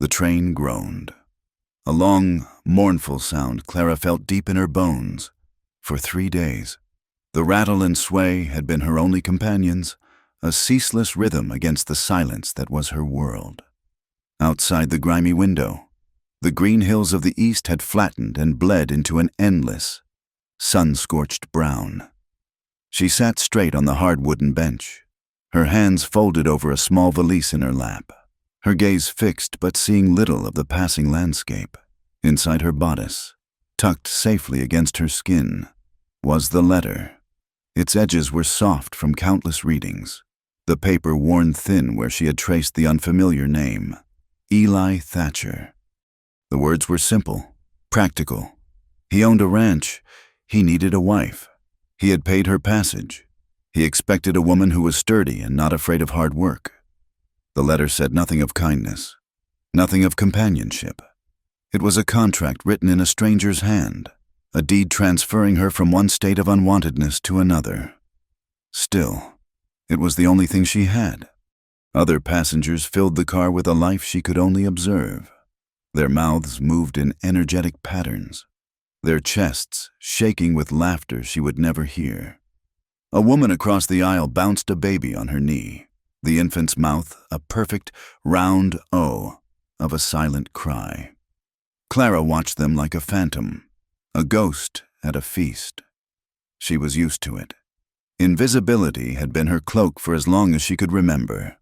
The train groaned. A long, mournful sound Clara felt deep in her bones. For 3 days, the rattle and sway had been her only companions, a ceaseless rhythm against the silence that was her world. Outside the grimy window, the green hills of the east had flattened and bled into an endless, sun-scorched brown. She sat straight on the hard wooden bench, her hands folded over a small valise in her lap, her gaze fixed but seeing little of the passing landscape. Inside her bodice, tucked safely against her skin, was the letter. Its edges were soft from countless readings, the paper worn thin where she had traced the unfamiliar name, Eli Thatcher. The words were simple, practical. He owned a ranch. He needed a wife. He had paid her passage. He expected a woman who was sturdy and not afraid of hard work. The letter said nothing of kindness, nothing of companionship. It was a contract written in a stranger's hand, a deed transferring her from one state of unwantedness to another. Still, it was the only thing she had. Other passengers filled the car with a life she could only observe. Their mouths moved in energetic patterns, their chests shaking with laughter she would never hear. A woman across the aisle bounced a baby on her knee, the infant's mouth a perfect, round O of a silent cry. Clara watched them like a phantom, a ghost at a feast. She was used to it. Invisibility had been her cloak for as long as she could remember.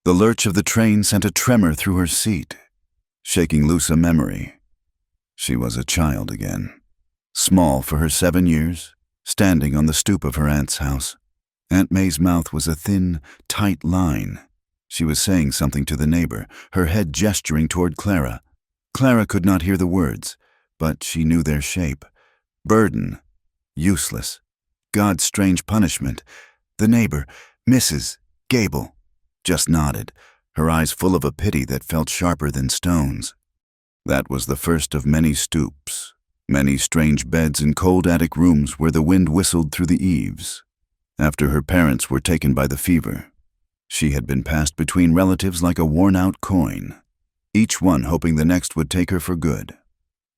The lurch of the train sent a tremor through her seat, shaking loose a memory. She was a child again, small for her 7 years, standing on the stoop of her aunt's house. Aunt May's mouth was a thin, tight line. She was saying something to the neighbor, her head gesturing toward Clara. Clara could not hear the words, but she knew their shape. Burden, useless, God's strange punishment. The neighbor, Mrs. Gable, just nodded, her eyes full of a pity that felt sharper than stones. That was the first of many stoops, many strange beds in cold attic rooms where the wind whistled through the eaves. After her parents were taken by the fever, she had been passed between relatives like a worn-out coin, each one hoping the next would take her for good.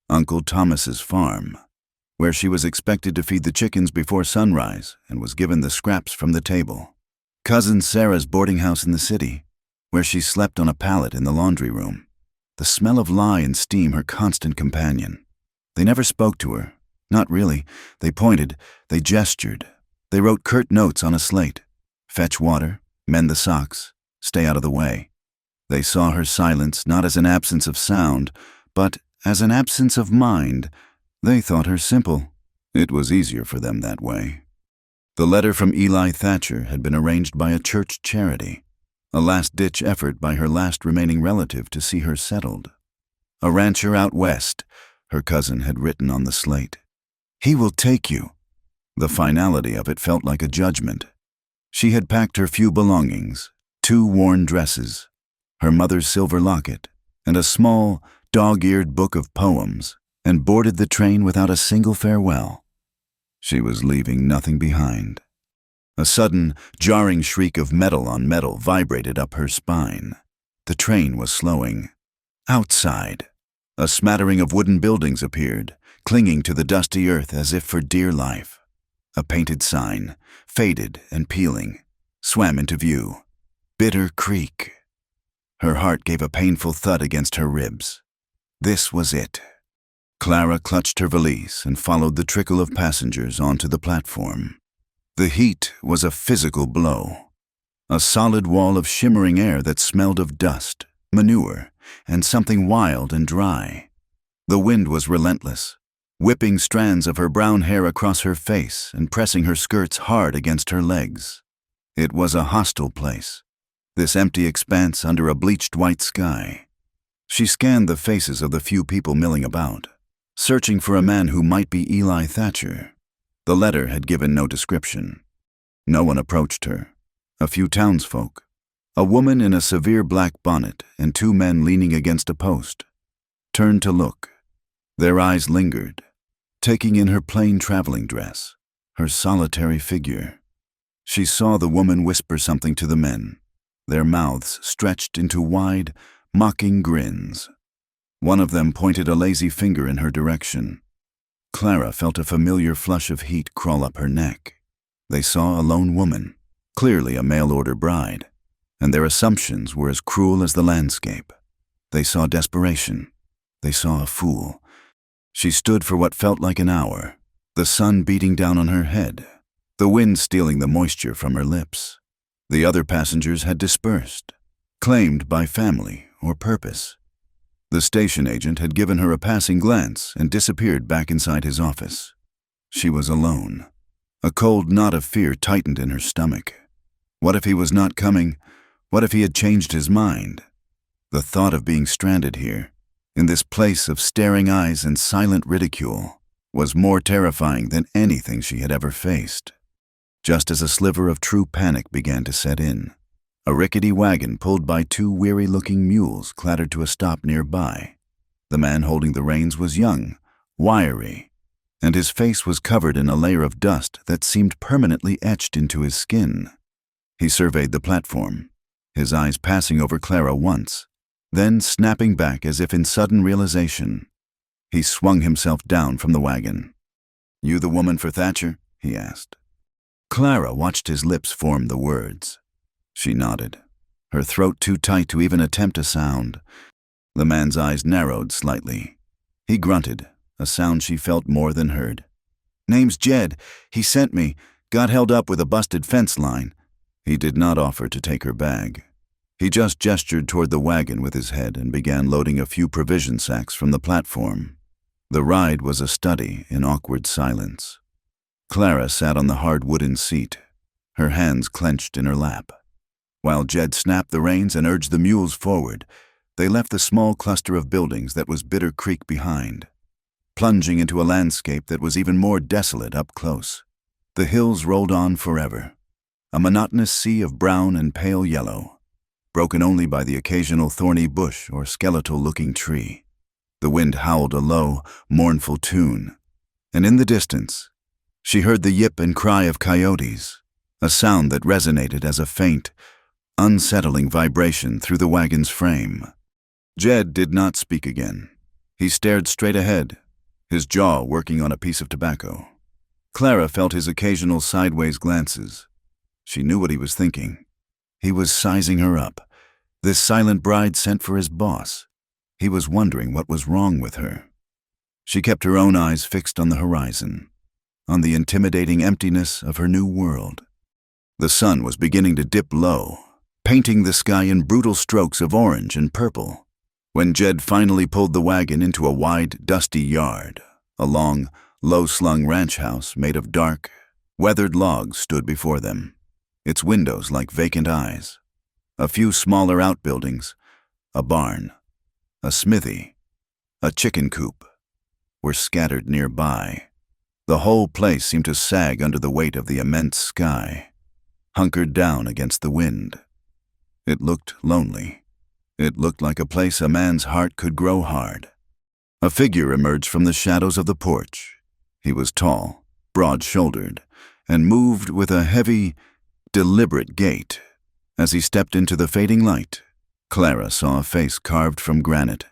Uncle Thomas's farm, where she was expected to feed the chickens before sunrise and was given the scraps from the table. Cousin Sarah's boarding house in the city, where she slept on a pallet in the laundry room. The smell of lye and steam her constant companion. They never spoke to her. Not really. They pointed. They gestured. They wrote curt notes on a slate. Fetch water. Mend the socks. Stay out of the way. They saw her silence not as an absence of sound, but as an absence of mind. They thought her simple. It was easier for them that way. The letter from Eli Thatcher had been arranged by a church charity, a last-ditch effort by her last remaining relative to see her settled. A rancher out west, her cousin had written on the slate. He will take you. The finality of it felt like a judgment. She had packed her few belongings, 2 worn dresses, her mother's silver locket, and a small, dog-eared book of poems, and boarded the train without a single farewell. She was leaving nothing behind. A sudden, jarring shriek of metal on metal vibrated up her spine. The train was slowing. Outside, a smattering of wooden buildings appeared, clinging to the dusty earth as if for dear life. A painted sign, faded and peeling, swam into view. Bitter Creek. Her heart gave a painful thud against her ribs. This was it. Clara clutched her valise and followed the trickle of passengers onto the platform. The heat was a physical blow. A solid wall of shimmering air that smelled of dust, manure, and something wild and dry. The wind was relentless, whipping strands of her brown hair across her face and pressing her skirts hard against her legs. It was a hostile place, this empty expanse under a bleached white sky. She scanned the faces of the few people milling about, searching for a man who might be Eli Thatcher. The letter had given no description. No one approached her. A few townsfolk, a woman in a severe black bonnet and 2 men leaning against a post, turned to look. Their eyes lingered, taking in her plain traveling dress, her solitary figure. She saw the woman whisper something to the men, their mouths stretched into wide, mocking grins. One of them pointed a lazy finger in her direction. Clara felt a familiar flush of heat crawl up her neck. They saw a lone woman, clearly a mail-order bride, and their assumptions were as cruel as the landscape. They saw desperation. They saw a fool. She stood for what felt like an hour, the sun beating down on her head, the wind stealing the moisture from her lips. The other passengers had dispersed, claimed by family or purpose. The station agent had given her a passing glance and disappeared back inside his office. She was alone. A cold knot of fear tightened in her stomach. What if he was not coming? What if he had changed his mind? The thought of being stranded here, in this place of staring eyes and silent ridicule, was more terrifying than anything she had ever faced. Just as a sliver of true panic began to set in, a rickety wagon pulled by two weary-looking mules clattered to a stop nearby. The man holding the reins was young, wiry, and his face was covered in a layer of dust that seemed permanently etched into his skin. He surveyed the platform, his eyes passing over Clara once, then snapping back as if in sudden realization. He swung himself down from the wagon. "You the woman for Thatcher?" he asked. Clara watched his lips form the words. She nodded, her throat too tight to even attempt a sound. The man's eyes narrowed slightly. He grunted, a sound she felt more than heard. "Name's Jed. He sent me. Got held up with a busted fence line." He did not offer to take her bag. He just gestured toward the wagon with his head and began loading a few provision sacks from the platform. The ride was a study in awkward silence. Clara sat on the hard wooden seat, her hands clenched in her lap. While Jed snapped the reins and urged the mules forward, they left the small cluster of buildings that was Bitter Creek behind, plunging into a landscape that was even more desolate up close. The hills rolled on forever, a monotonous sea of brown and pale yellow, broken only by the occasional thorny bush or skeletal-looking tree. The wind howled a low, mournful tune, and in the distance, she heard the yip and cry of coyotes, a sound that resonated as a faint, unsettling vibration through the wagon's frame. Jed did not speak again. He stared straight ahead, his jaw working on a piece of tobacco. Clara felt his occasional sideways glances. She knew what he was thinking. He was sizing her up, this silent bride sent for his boss. He was wondering what was wrong with her. She kept her own eyes fixed on the horizon, on the intimidating emptiness of her new world. The sun was beginning to dip low, painting the sky in brutal strokes of orange and purple. When Jed finally pulled the wagon into a wide, dusty yard, a long, low-slung ranch house made of dark, weathered logs stood before them, its windows like vacant eyes. A few smaller outbuildings, a barn, a smithy, a chicken coop, were scattered nearby. The whole place seemed to sag under the weight of the immense sky, hunkered down against the wind. It looked lonely. It looked like a place a man's heart could grow hard. A figure emerged from the shadows of the porch. He was tall, broad-shouldered, and moved with a heavy, deliberate gait. As he stepped into the fading light, Clara saw a face carved from granite,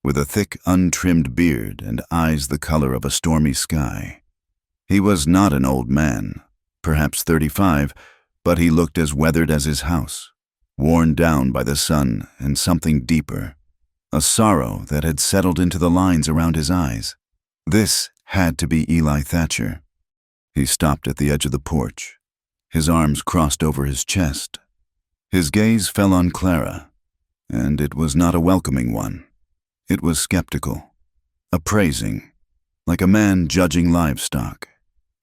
with a thick, untrimmed beard and eyes the color of a stormy sky. He was not an old man, perhaps 35, but he looked as weathered as his house, worn down by the sun and something deeper, a sorrow that had settled into the lines around his eyes. This had to be Eli Thatcher. He stopped at the edge of the porch, his arms crossed over his chest. His gaze fell on Clara, and it was not a welcoming one. It was skeptical, appraising, like a man judging livestock.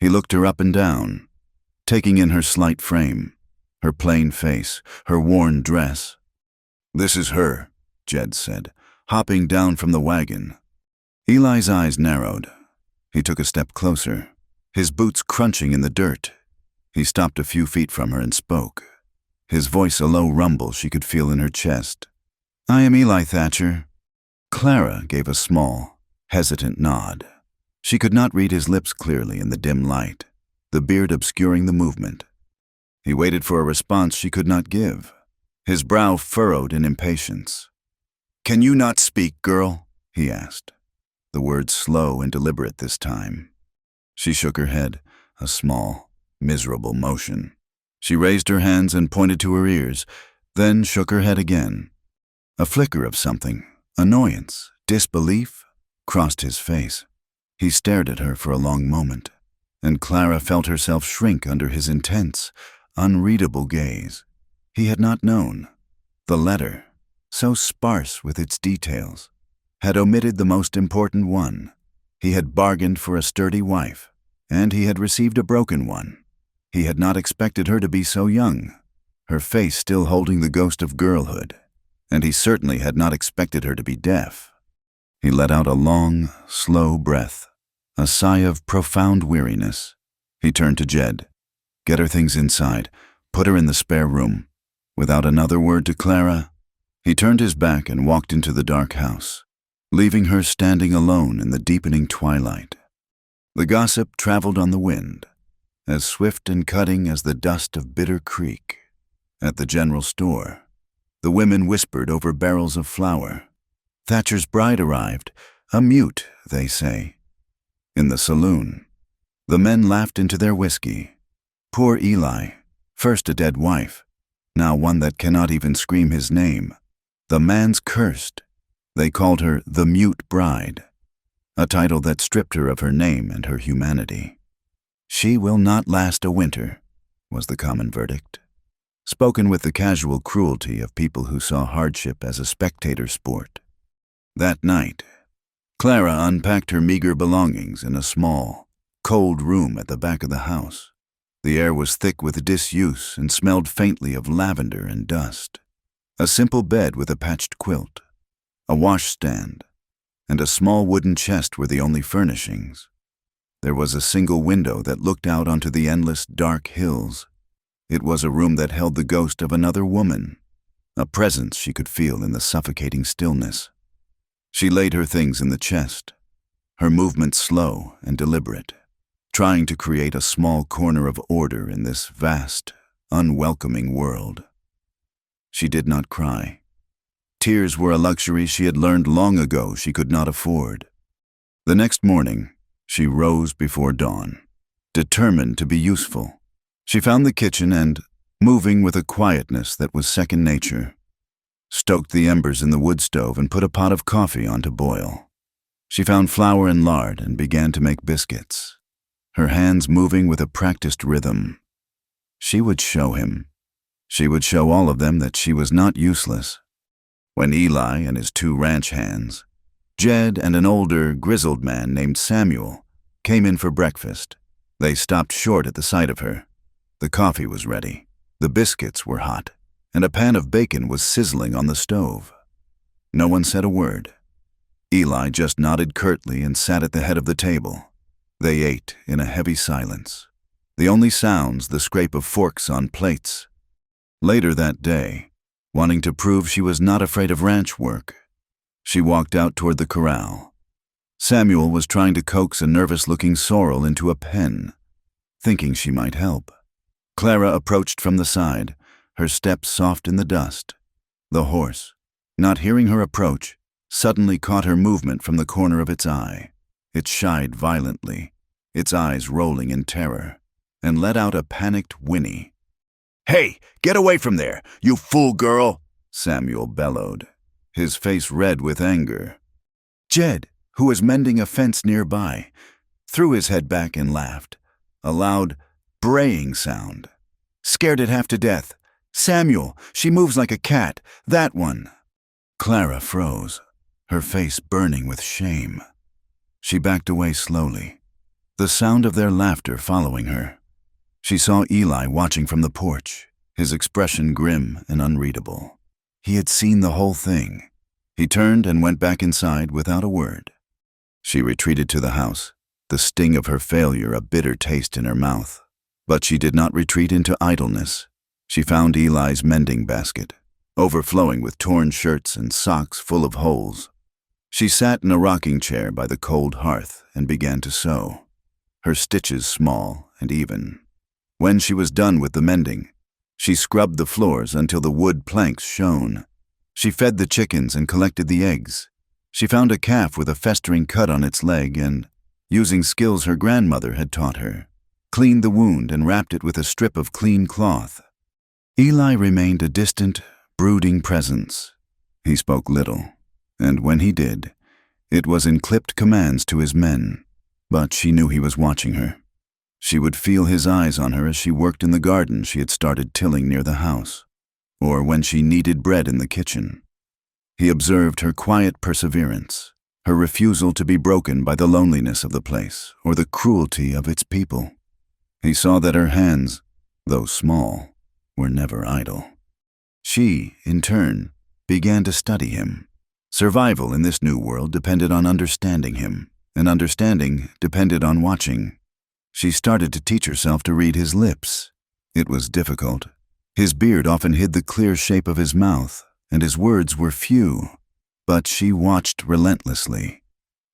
He looked her up and down, taking in her slight frame, her plain face, her worn dress. "This is her," Jed said, hopping down from the wagon. Eli's eyes narrowed. He took a step closer, his boots crunching in the dirt. He stopped a few feet from her and spoke, his voice a low rumble she could feel in her chest. "I am Eli Thatcher." Clara gave a small, hesitant nod. She could not read his lips clearly in the dim light, the beard obscuring the movement. He waited for a response she could not give, his brow furrowed in impatience. "Can you not speak, girl?" he asked, the words slow and deliberate this time. She shook her head, a small, miserable motion. She raised her hands and pointed to her ears, then shook her head again. A flicker of something, annoyance, disbelief, crossed his face. He stared at her for a long moment, and Clara felt herself shrink under his intense, unreadable gaze. He had not known. The letter, so sparse with its details, had omitted the most important one. He had bargained for a sturdy wife, and he had received a broken one. He had not expected her to be so young, her face still holding the ghost of girlhood, and he certainly had not expected her to be deaf. He let out a long, slow breath, a sigh of profound weariness. He turned to Jed. "Get her things inside. Put her in the spare room." Without another word to Clara, he turned his back and walked into the dark house, leaving her standing alone in the deepening twilight. The gossip traveled on the wind, as swift and cutting as the dust of Bitter Creek. At the general store, the women whispered over barrels of flour. Thatcher's bride arrived, a mute, they say. In the saloon, the men laughed into their whiskey. Poor Eli, first a dead wife, now one that cannot even scream his name. The man's cursed. They called her the Mute Bride, a title that stripped her of her name and her humanity. "She will not last a winter," was the common verdict, spoken with the casual cruelty of people who saw hardship as a spectator sport. That night, Clara unpacked her meager belongings in a small, cold room at the back of the house. The air was thick with disuse and smelled faintly of lavender and dust. A simple bed with a patched quilt, a washstand, and a small wooden chest were the only furnishings. There was a single window that looked out onto the endless dark hills. It was a room that held the ghost of another woman, a presence she could feel in the suffocating stillness. She laid her things in the chest, her movements slow and deliberate, trying to create a small corner of order in this vast, unwelcoming world. She did not cry. Tears were a luxury she had learned long ago she could not afford. The next morning, she rose before dawn, determined to be useful. She found the kitchen and, moving with a quietness that was second nature, stoked the embers in the wood stove and put a pot of coffee on to boil. She found flour and lard and began to make biscuits, her hands moving with a practiced rhythm. She would show him. She would show all of them that she was not useless. When Eli and his two ranch hands, Jed and an older, grizzled man named Samuel, came in for breakfast, they stopped short at the sight of her. The coffee was ready, the biscuits were hot, and a pan of bacon was sizzling on the stove. No one said a word. Eli just nodded curtly and sat at the head of the table. They ate in a heavy silence, the only sounds the scrape of forks on plates. Later that day, wanting to prove she was not afraid of ranch work, she walked out toward the corral. Samuel was trying to coax a nervous-looking sorrel into a pen, thinking she might help. Clara approached from the side, her steps soft in the dust. The horse, not hearing her approach, suddenly caught her movement from the corner of its eye. It shied violently, its eyes rolling in terror, and let out a panicked whinny. "Hey, get away from there, you fool girl!" Samuel bellowed, his face red with anger. Jed, who was mending a fence nearby, threw his head back and laughed, a loud, braying sound. "Scared it half to death. Samuel, she moves like a cat, that one." Clara froze, her face burning with shame. She backed away slowly, the sound of their laughter following her. She saw Eli watching from the porch, his expression grim and unreadable. He had seen the whole thing. He turned and went back inside without a word. She retreated to the house, the sting of her failure a bitter taste in her mouth. But she did not retreat into idleness. She found Eli's mending basket, overflowing with torn shirts and socks full of holes. She sat in a rocking chair by the cold hearth and began to sew, her stitches small and even. When she was done with the mending, she scrubbed the floors until the wood planks shone. She fed the chickens and collected the eggs. She found a calf with a festering cut on its leg and, using skills her grandmother had taught her, cleaned the wound and wrapped it with a strip of clean cloth. Eli remained a distant, brooding presence. He spoke little, and when he did, it was in clipped commands to his men, but she knew he was watching her. She would feel his eyes on her as she worked in the garden she had started tilling near the house, or when she kneaded bread in the kitchen. He observed her quiet perseverance, her refusal to be broken by the loneliness of the place or the cruelty of its people. He saw that her hands, though small, were never idle. She, in turn, began to study him. Survival in this new world depended on understanding him, and understanding depended on watching. She started to teach herself to read his lips. It was difficult. His beard often hid the clear shape of his mouth, and his words were few. But she watched relentlessly.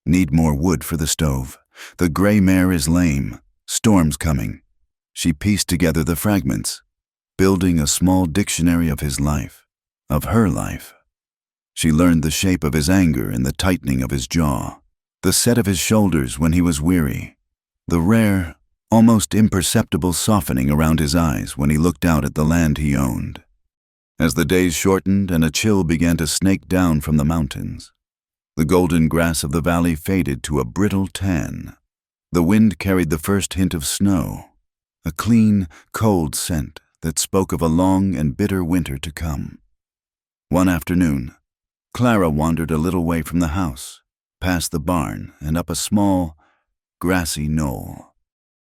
Need more wood for the stove. The gray mare is lame. Storm's coming. She pieced together the fragments, building a small dictionary of his life, of her life. She learned the shape of his anger in the tightening of his jaw, the set of his shoulders when he was weary, the rare, almost imperceptible softening around his eyes when he looked out at the land he owned. As the days shortened and a chill began to snake down from the mountains, the golden grass of the valley faded to a brittle tan. The wind carried the first hint of snow, a clean, cold scent that spoke of a long and bitter winter to come. One afternoon, Clara wandered a little way from the house, past the barn and up a small, grassy knoll.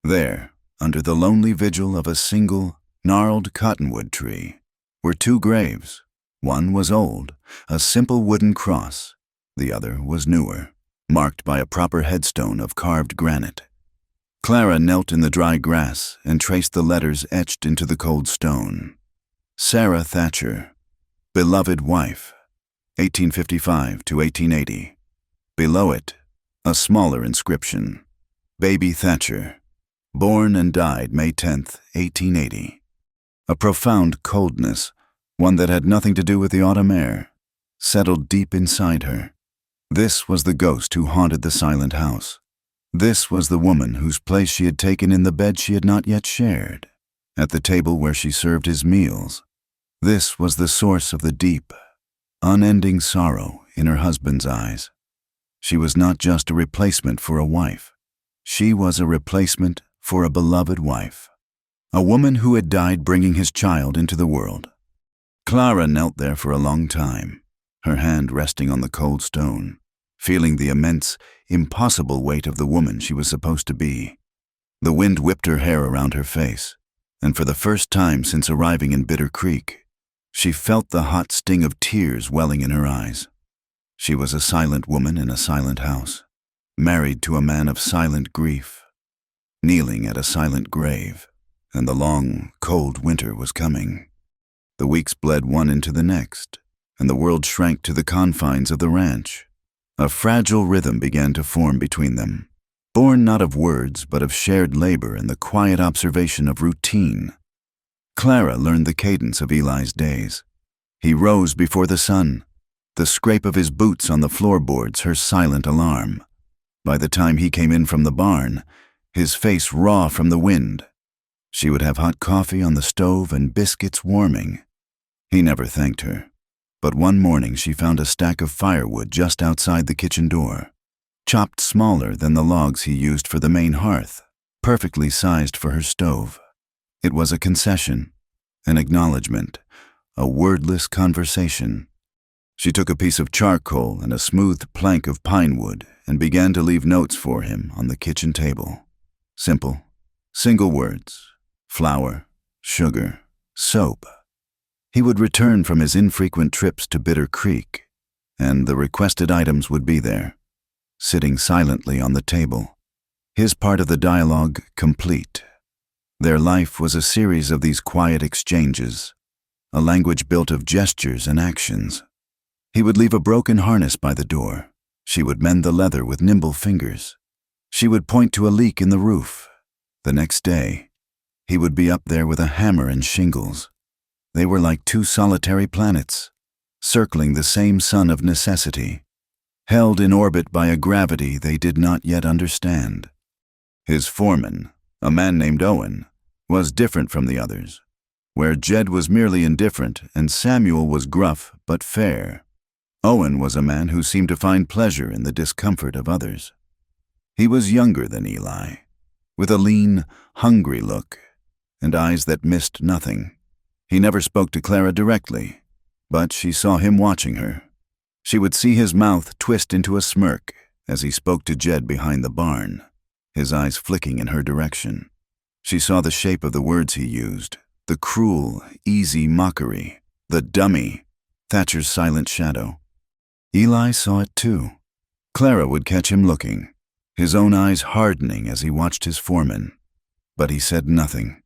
There, under the lonely vigil of a single, gnarled cottonwood tree, were two graves. One was old, a simple wooden cross. The other was newer, marked by a proper headstone of carved granite. Clara knelt in the dry grass and traced the letters etched into the cold stone. Sarah Thatcher, beloved wife, 1855 to 1880. Below it, a smaller inscription, Baby Thatcher, born and died May 10th, 1880. A profound coldness, one that had nothing to do with the autumn air, settled deep inside her. This was the ghost who haunted the silent house. This was the woman whose place she had taken in the bed she had not yet shared, at the table where she served his meals. This was the source of the deep, unending sorrow in her husband's eyes. She was not just a replacement for a wife. She was a replacement for a beloved wife. A woman who had died bringing his child into the world. Clara knelt there for a long time, her hand resting on the cold stone, feeling the immense, impossible weight of the woman she was supposed to be. The wind whipped her hair around her face, and for the first time since arriving in Bitter Creek, she felt the hot sting of tears welling in her eyes. She was a silent woman in a silent house, married to a man of silent grief, kneeling at a silent grave, and the long, cold winter was coming. The weeks bled one into the next, and the world shrank to the confines of the ranch. A fragile rhythm began to form between them, born not of words but of shared labor and the quiet observation of routine. Clara learned the cadence of Eli's days. He rose before the sun, the scrape of his boots on the floorboards her silent alarm. By the time he came in from the barn, his face raw from the wind, she would have hot coffee on the stove and biscuits warming. He never thanked her, but one morning she found a stack of firewood just outside the kitchen door, chopped smaller than the logs he used for the main hearth, perfectly sized for her stove. It was a concession, an acknowledgement, a wordless conversation. She took a piece of charcoal and a smoothed plank of pine wood and began to leave notes for him on the kitchen table. Simple, single words: flour, sugar, soap. He would return from his infrequent trips to Bitter Creek, and the requested items would be there, sitting silently on the table, his part of the dialogue complete. Their life was a series of these quiet exchanges, a language built of gestures and actions. He would leave a broken harness by the door. She would mend the leather with nimble fingers. She would point to a leak in the roof. The next day, he would be up there with a hammer and shingles. They were like two solitary planets. circling the same sun of necessity, held in orbit by a gravity they did not yet understand. His foreman, a man named Owen, was different from the others, where Jed was merely indifferent and Samuel was gruff but fair. Owen was a man who seemed to find pleasure in the discomfort of others. He was younger than Eli, with a lean, hungry look and eyes that missed nothing. He never spoke to Clara directly, but she saw him watching her. She would see his mouth twist into a smirk as he spoke to Jed behind the barn, his eyes flicking in her direction. She saw the shape of the words he used, the cruel, easy mockery, the dummy, Thatcher's silent shadow. Eli saw it too. Clara would catch him looking, his own eyes hardening as he watched his foreman. But he said nothing.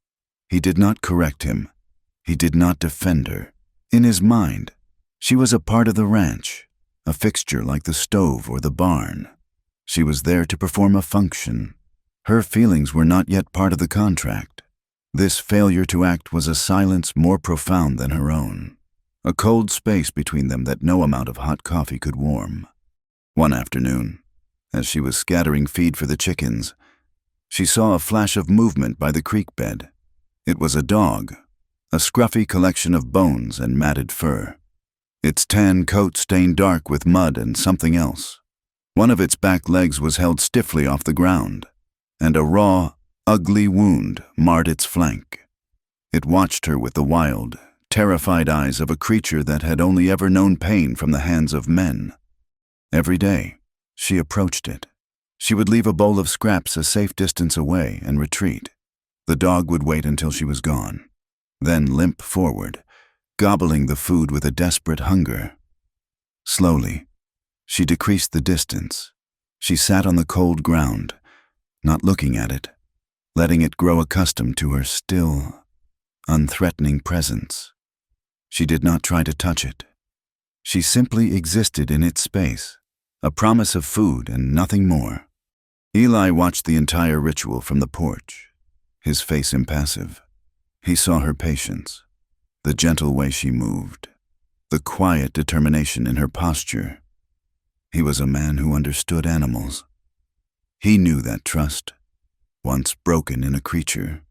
He did not correct him. He did not defend her. In his mind, she was a part of the ranch, a fixture like the stove or the barn. She was there to perform a function. Her feelings were not yet part of the contract. This failure to act was a silence more profound than her own, a cold space between them that no amount of hot coffee could warm. One afternoon, as she was scattering feed for the chickens, she saw a flash of movement by the creek bed. It was a dog, a scruffy collection of bones and matted fur. Its tan coat stained dark with mud and something else. One of its back legs was held stiffly off the ground, and a raw, ugly wound marred its flank. It watched her with the wild, terrified eyes of a creature that had only ever known pain from the hands of men. Every day, she approached it. She would leave a bowl of scraps a safe distance away and retreat. The dog would wait until she was gone, then limp forward, gobbling the food with a desperate hunger. Slowly, she decreased the distance. She sat on the cold ground, not looking at it, letting it grow accustomed to her still, unthreatening presence. She did not try to touch it. She simply existed in its space, a promise of food and nothing more. Eli watched the entire ritual from the porch, his face impassive. He saw her patience, the gentle way she moved, the quiet determination in her posture. He was a man who understood animals. He knew that trust, once broken in a creature,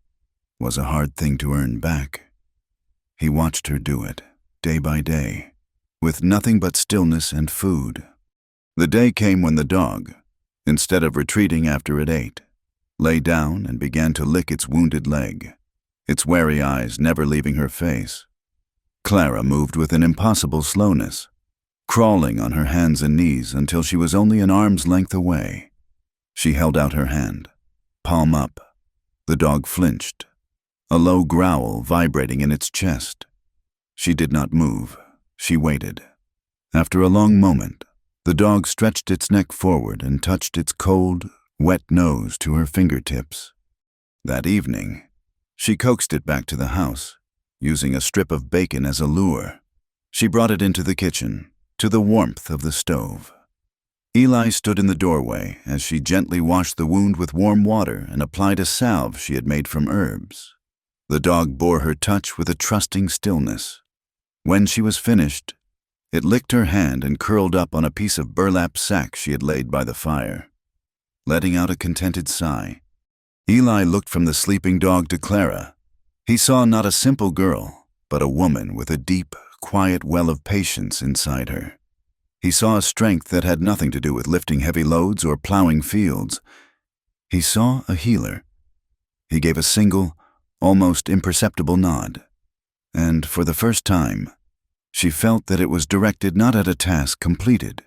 was a hard thing to earn back. He watched her do it, day by day, with nothing but stillness and food. The day came when the dog, instead of retreating after it ate, lay down and began to lick its wounded leg, its wary eyes never leaving her face. Clara moved with an impossible slowness, crawling on her hands and knees until she was only an arm's length away. She held out her hand, palm up. The dog flinched, a low growl vibrating in its chest. She did not move. She waited. After a long moment, the dog stretched its neck forward and touched its cold, wet nose to her fingertips. That evening, she coaxed it back to the house, using a strip of bacon as a lure. She brought it into the kitchen, to the warmth of the stove. Eli stood in the doorway as she gently washed the wound with warm water and applied a salve she had made from herbs. The dog bore her touch with a trusting stillness. When she was finished, it licked her hand and curled up on a piece of burlap sack she had laid by the fire, letting out a contented sigh. Eli looked from the sleeping dog to Clara. He saw not a simple girl, but a woman with a deep, quiet well of patience inside her. He saw a strength that had nothing to do with lifting heavy loads or plowing fields. He saw a healer. He gave a single, almost imperceptible nod, and for the first time, she felt that it was directed not at a task completed,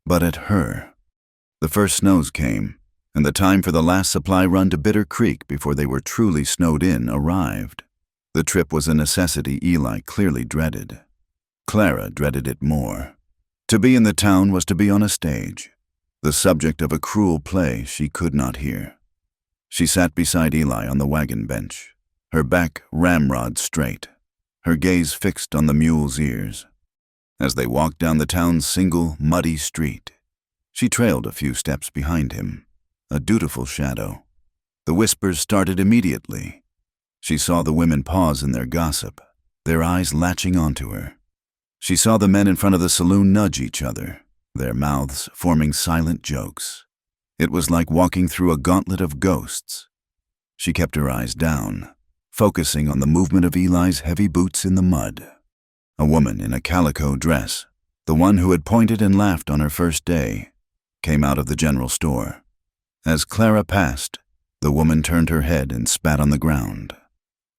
but at her. The first snows came, and the time for the last supply run to Bitter Creek before they were truly snowed in arrived. The trip was a necessity Eli clearly dreaded. Clara dreaded it more. To be in the town was to be on a stage, the subject of a cruel play she could not hear. She sat beside Eli on the wagon bench, her back ramrod straight, her gaze fixed on the mule's ears. As they walked down the town's single, muddy street, she trailed a few steps behind him, a dutiful shadow. The whispers started immediately. She saw the women pause in their gossip, their eyes latching onto her. She saw the men in front of the saloon nudge each other, their mouths forming silent jokes. It was like walking through a gauntlet of ghosts. She kept her eyes down, focusing on the movement of Eli's heavy boots in the mud. A woman in a calico dress, the one who had pointed and laughed on her first day, came out of the general store. As Clara passed, the woman turned her head and spat on the ground,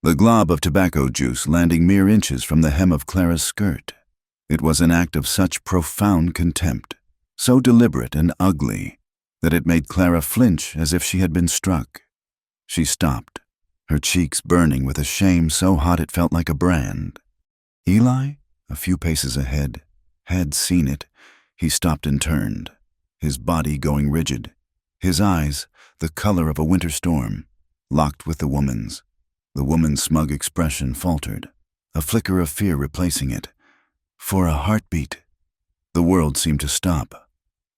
the glob of tobacco juice landing mere inches from the hem of Clara's skirt. It was an act of such profound contempt, so deliberate and ugly, that it made Clara flinch as if she had been struck. She stopped, her cheeks burning with a shame so hot it felt like a brand. Eli, a few paces ahead, had seen it. He stopped and turned, his body going rigid, his eyes, the color of a winter storm, locked with the woman's. The woman's smug expression faltered, a flicker of fear replacing it. For a heartbeat, the world seemed to stop.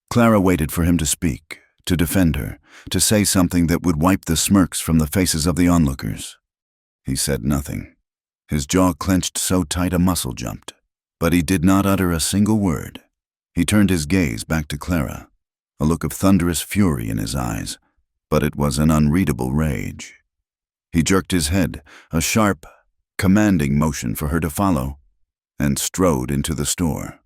Clara waited for him to speak, to defend her, to say something that would wipe the smirks from the faces of the onlookers. He said nothing. His jaw clenched so tight a muscle jumped, but he did not utter a single word. He turned his gaze back to Clara, a look of thunderous fury in his eyes, but it was an unreadable rage. He jerked his head, a sharp, commanding motion for her to follow, and strode into the store.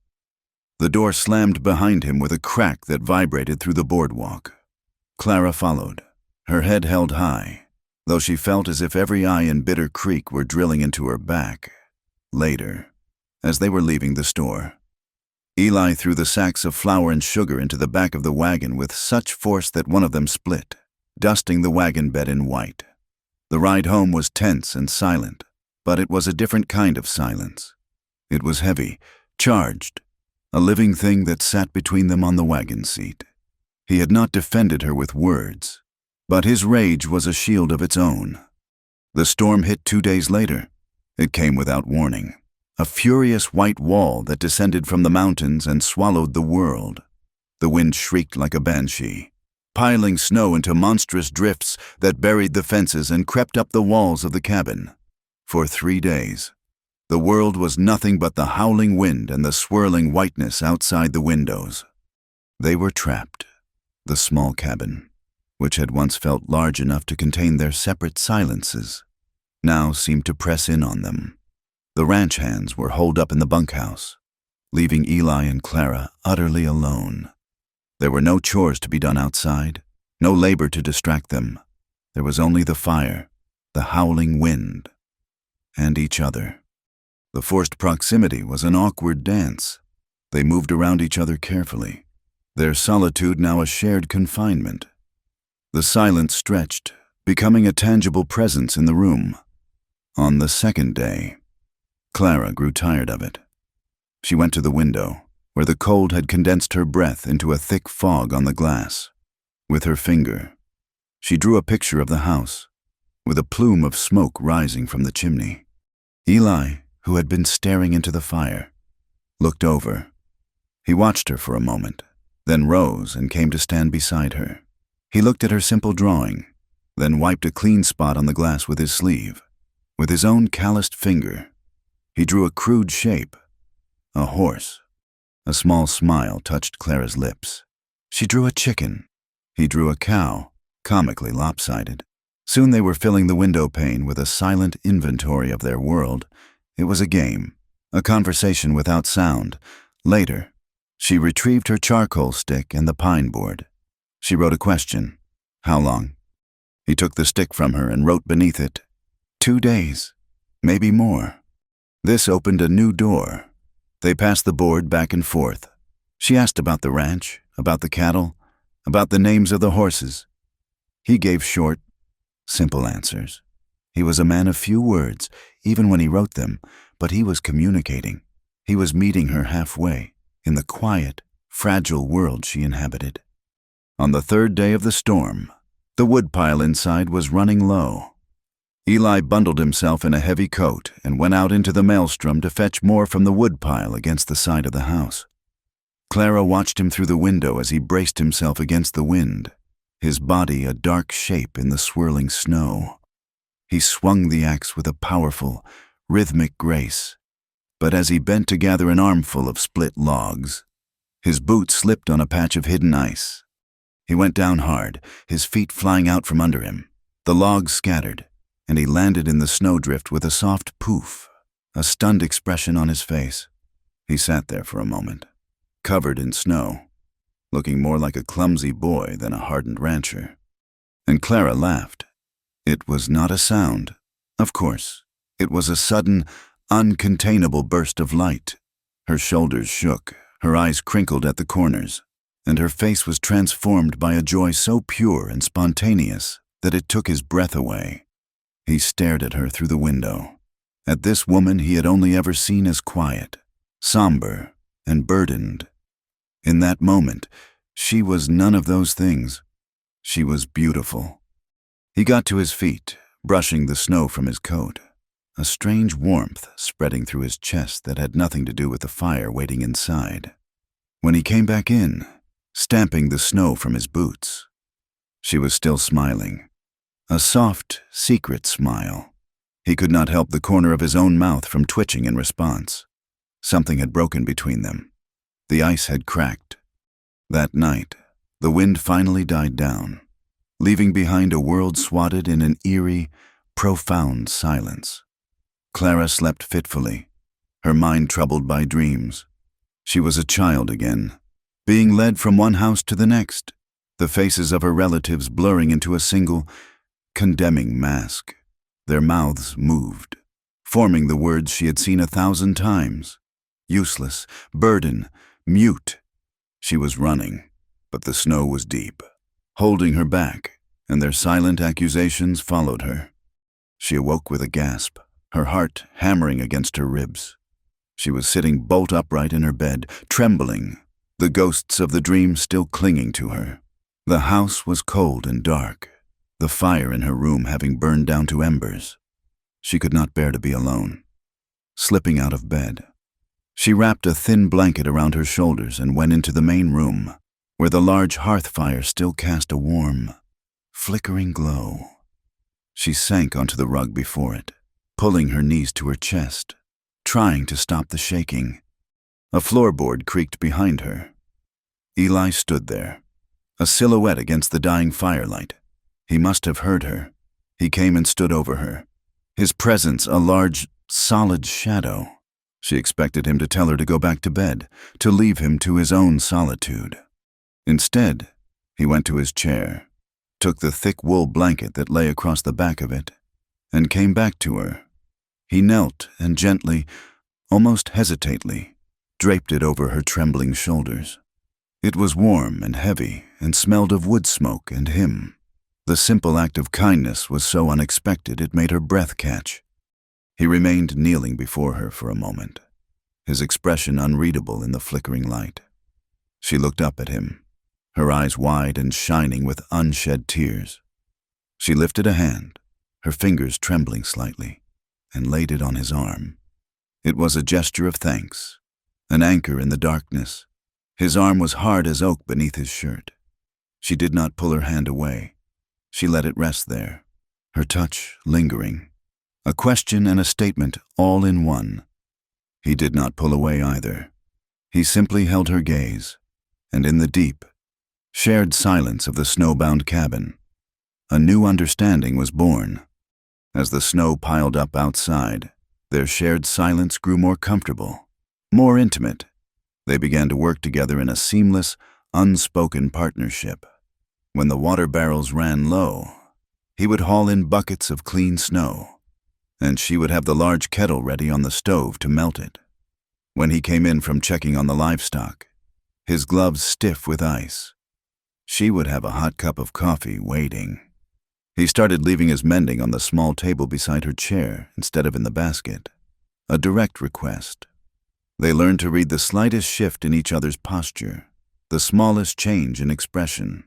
The door slammed behind him with a crack that vibrated through the boardwalk. Clara followed, her head held high, though she felt as if every eye in Bitter Creek were drilling into her back. Later, as they were leaving the store, Eli threw the sacks of flour and sugar into the back of the wagon with such force that one of them split, dusting the wagon bed in white. The ride home was tense and silent, but it was a different kind of silence. It was heavy, charged, a living thing that sat between them on the wagon seat. He had not defended her with words, but his rage was a shield of its own. The storm hit 2 days later. It came without warning, a furious white wall that descended from the mountains and swallowed the world. The wind shrieked like a banshee, piling snow into monstrous drifts that buried the fences and crept up the walls of the cabin. For 3 days, the world was nothing but the howling wind and the swirling whiteness outside the windows. They were trapped. The small cabin, which had once felt large enough to contain their separate silences, now seemed to press in on them. The ranch hands were holed up in the bunkhouse, leaving Eli and Clara utterly alone. There were no chores to be done outside, no labor to distract them. There was only the fire, the howling wind, and each other. The forced proximity was an awkward dance. They moved around each other carefully, their solitude now a shared confinement. The silence stretched, becoming a tangible presence in the room. On the second day, Clara grew tired of it. She went to the window, where the cold had condensed her breath into a thick fog on the glass. With her finger, she drew a picture of the house, with a plume of smoke rising from the chimney. Eli, who had been staring into the fire, looked over. He watched her for a moment, then rose and came to stand beside her. He looked at her simple drawing, then wiped a clean spot on the glass with his sleeve. With his own calloused finger, he drew a crude shape, a horse. A small smile touched Clara's lips. She drew a chicken. He drew a cow, comically lopsided. Soon they were filling the window pane with a silent inventory of their world. It was a game, a conversation without sound. Later, she retrieved her charcoal stick and the pine board. She wrote a question. How long? He took the stick from her and wrote beneath it, 2 days, maybe more. This opened a new door. They passed the board back and forth. She asked about the ranch, about the cattle, about the names of the horses. He gave short, simple answers. He was a man of few words, even when he wrote them, but he was communicating. He was meeting her halfway, in the quiet, fragile world she inhabited. On the third day of the storm, the woodpile inside was running low. Eli bundled himself in a heavy coat and went out into the maelstrom to fetch more from the woodpile against the side of the house. Clara watched him through the window as he braced himself against the wind, his body a dark shape in the swirling snow. He swung the axe with a powerful, rhythmic grace, but as he bent to gather an armful of split logs, his boot slipped on a patch of hidden ice. He went down hard, his feet flying out from under him. The logs scattered, and he landed in the snowdrift with a soft poof, a stunned expression on his face. He sat there for a moment, covered in snow, looking more like a clumsy boy than a hardened rancher. And Clara laughed. It was not a sound, of course. It was a sudden, uncontainable burst of light. Her shoulders shook, her eyes crinkled at the corners, and her face was transformed by a joy so pure and spontaneous that it took his breath away. He stared at her through the window, at this woman he had only ever seen as quiet, somber, and burdened. In that moment, she was none of those things. She was beautiful. He got to his feet, brushing the snow from his coat, a strange warmth spreading through his chest that had nothing to do with the fire waiting inside. When he came back in, stamping the snow from his boots, she was still smiling, a soft, secret smile. He could not help the corner of his own mouth from twitching in response. Something had broken between them. The ice had cracked. That night, the wind finally died down, leaving behind a world swathed in an eerie, profound silence. Clara slept fitfully, her mind troubled by dreams. She was a child again, being led from one house to the next, the faces of her relatives blurring into a single, condemning mask. Their mouths moved, forming the words she had seen 1,000 times. Useless, burden, mute. She was running, but the snow was deep, holding her back, and their silent accusations followed her. She awoke with a gasp, her heart hammering against her ribs. She was sitting bolt upright in her bed, trembling, the ghosts of the dream still clinging to her. The house was cold and dark, the fire in her room having burned down to embers. She could not bear to be alone. Slipping out of bed, she wrapped a thin blanket around her shoulders and went into the main room, where the large hearth fire still cast a warm, flickering glow. She sank onto the rug before it, pulling her knees to her chest, trying to stop the shaking. A floorboard creaked behind her. Eli stood there, a silhouette against the dying firelight. He must have heard her. He came and stood over her, his presence a large, solid shadow. She expected him to tell her to go back to bed, to leave him to his own solitude. Instead, he went to his chair, took the thick wool blanket that lay across the back of it, and came back to her. He knelt and gently, almost hesitatingly, draped it over her trembling shoulders. It was warm and heavy and smelled of wood smoke and him. The simple act of kindness was so unexpected it made her breath catch. He remained kneeling before her for a moment, his expression unreadable in the flickering light. She looked up at him, her eyes wide and shining with unshed tears. She lifted a hand, her fingers trembling slightly, and laid it on his arm. It was a gesture of thanks, an anchor in the darkness. His arm was hard as oak beneath his shirt. She did not pull her hand away. She let it rest there, her touch lingering. A question and a statement all in one. He did not pull away either. He simply held her gaze, and in the deep, shared silence of the snowbound cabin, a new understanding was born. As the snow piled up outside, their shared silence grew more comfortable, more intimate. They began to work together in a seamless, unspoken partnership. When the water barrels ran low, he would haul in buckets of clean snow, and she would have the large kettle ready on the stove to melt it. When he came in from checking on the livestock, his gloves stiff with ice, she would have a hot cup of coffee waiting. He started leaving his mending on the small table beside her chair instead of in the basket, a direct request. They learned to read the slightest shift in each other's posture, the smallest change in expression.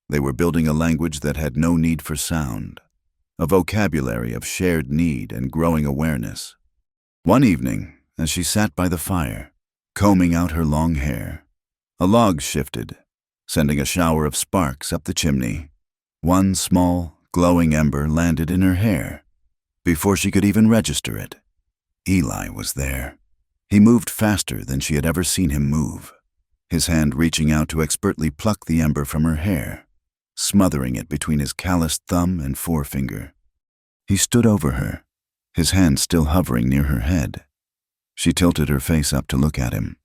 They were building a language that had no need for sound, a vocabulary of shared need and growing awareness. One evening, as she sat by the fire, combing out her long hair, a log shifted, sending a shower of sparks up the chimney. One small, glowing ember landed in her hair. Before she could even register it, Eli was there. He moved faster than she had ever seen him move, his hand reaching out to expertly pluck the ember from her hair, smothering it between his calloused thumb and forefinger. He stood over her, his hand still hovering near her head. She tilted her face up to look at him,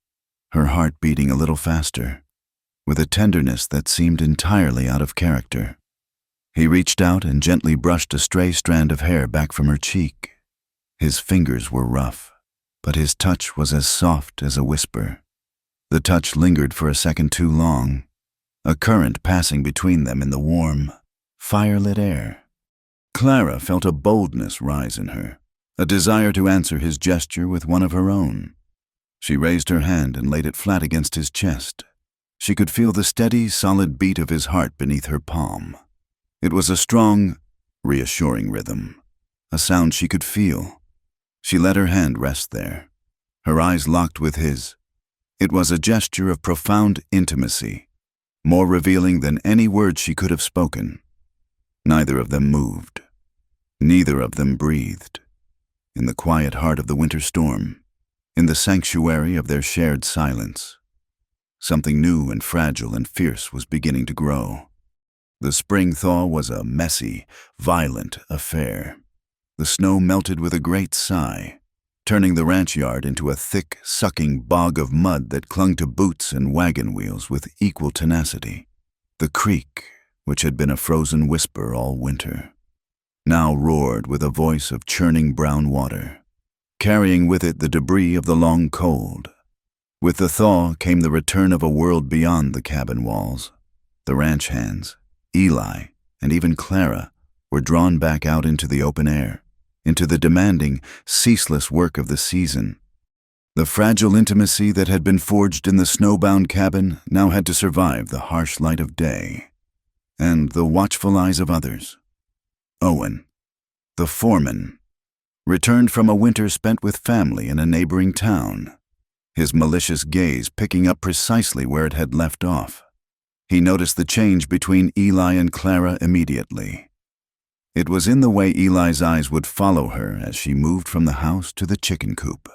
her heart beating a little faster, with a tenderness that seemed entirely out of character. He reached out and gently brushed a stray strand of hair back from her cheek. His fingers were rough, but his touch was as soft as a whisper. The touch lingered for a second too long, a current passing between them in the warm, firelit air. Clara felt a boldness rise in her, a desire to answer his gesture with one of her own. She raised her hand and laid it flat against his chest. She could feel the steady, solid beat of his heart beneath her palm. It was a strong, reassuring rhythm, a sound she could feel. She let her hand rest there, her eyes locked with his. It was a gesture of profound intimacy, more revealing than any words she could have spoken. Neither of them moved. Neither of them breathed. In the quiet heart of the winter storm, in the sanctuary of their shared silence, something new and fragile and fierce was beginning to grow. The spring thaw was a messy, violent affair. The snow melted with a great sigh, turning the ranch yard into a thick, sucking bog of mud that clung to boots and wagon wheels with equal tenacity. The creek, which had been a frozen whisper all winter, now roared with a voice of churning brown water, carrying with it the debris of the long cold. With the thaw came the return of a world beyond the cabin walls. The ranch hands, Eli, and even Clara were drawn back out into the open air, into the demanding, ceaseless work of the season. The fragile intimacy that had been forged in the snowbound cabin now had to survive the harsh light of day and the watchful eyes of others. Owen, the foreman, returned from a winter spent with family in a neighboring town, his malicious gaze picking up precisely where it had left off. He noticed the change between Eli and Clara immediately. It was in the way Eli's eyes would follow her as she moved from the house to the chicken coop,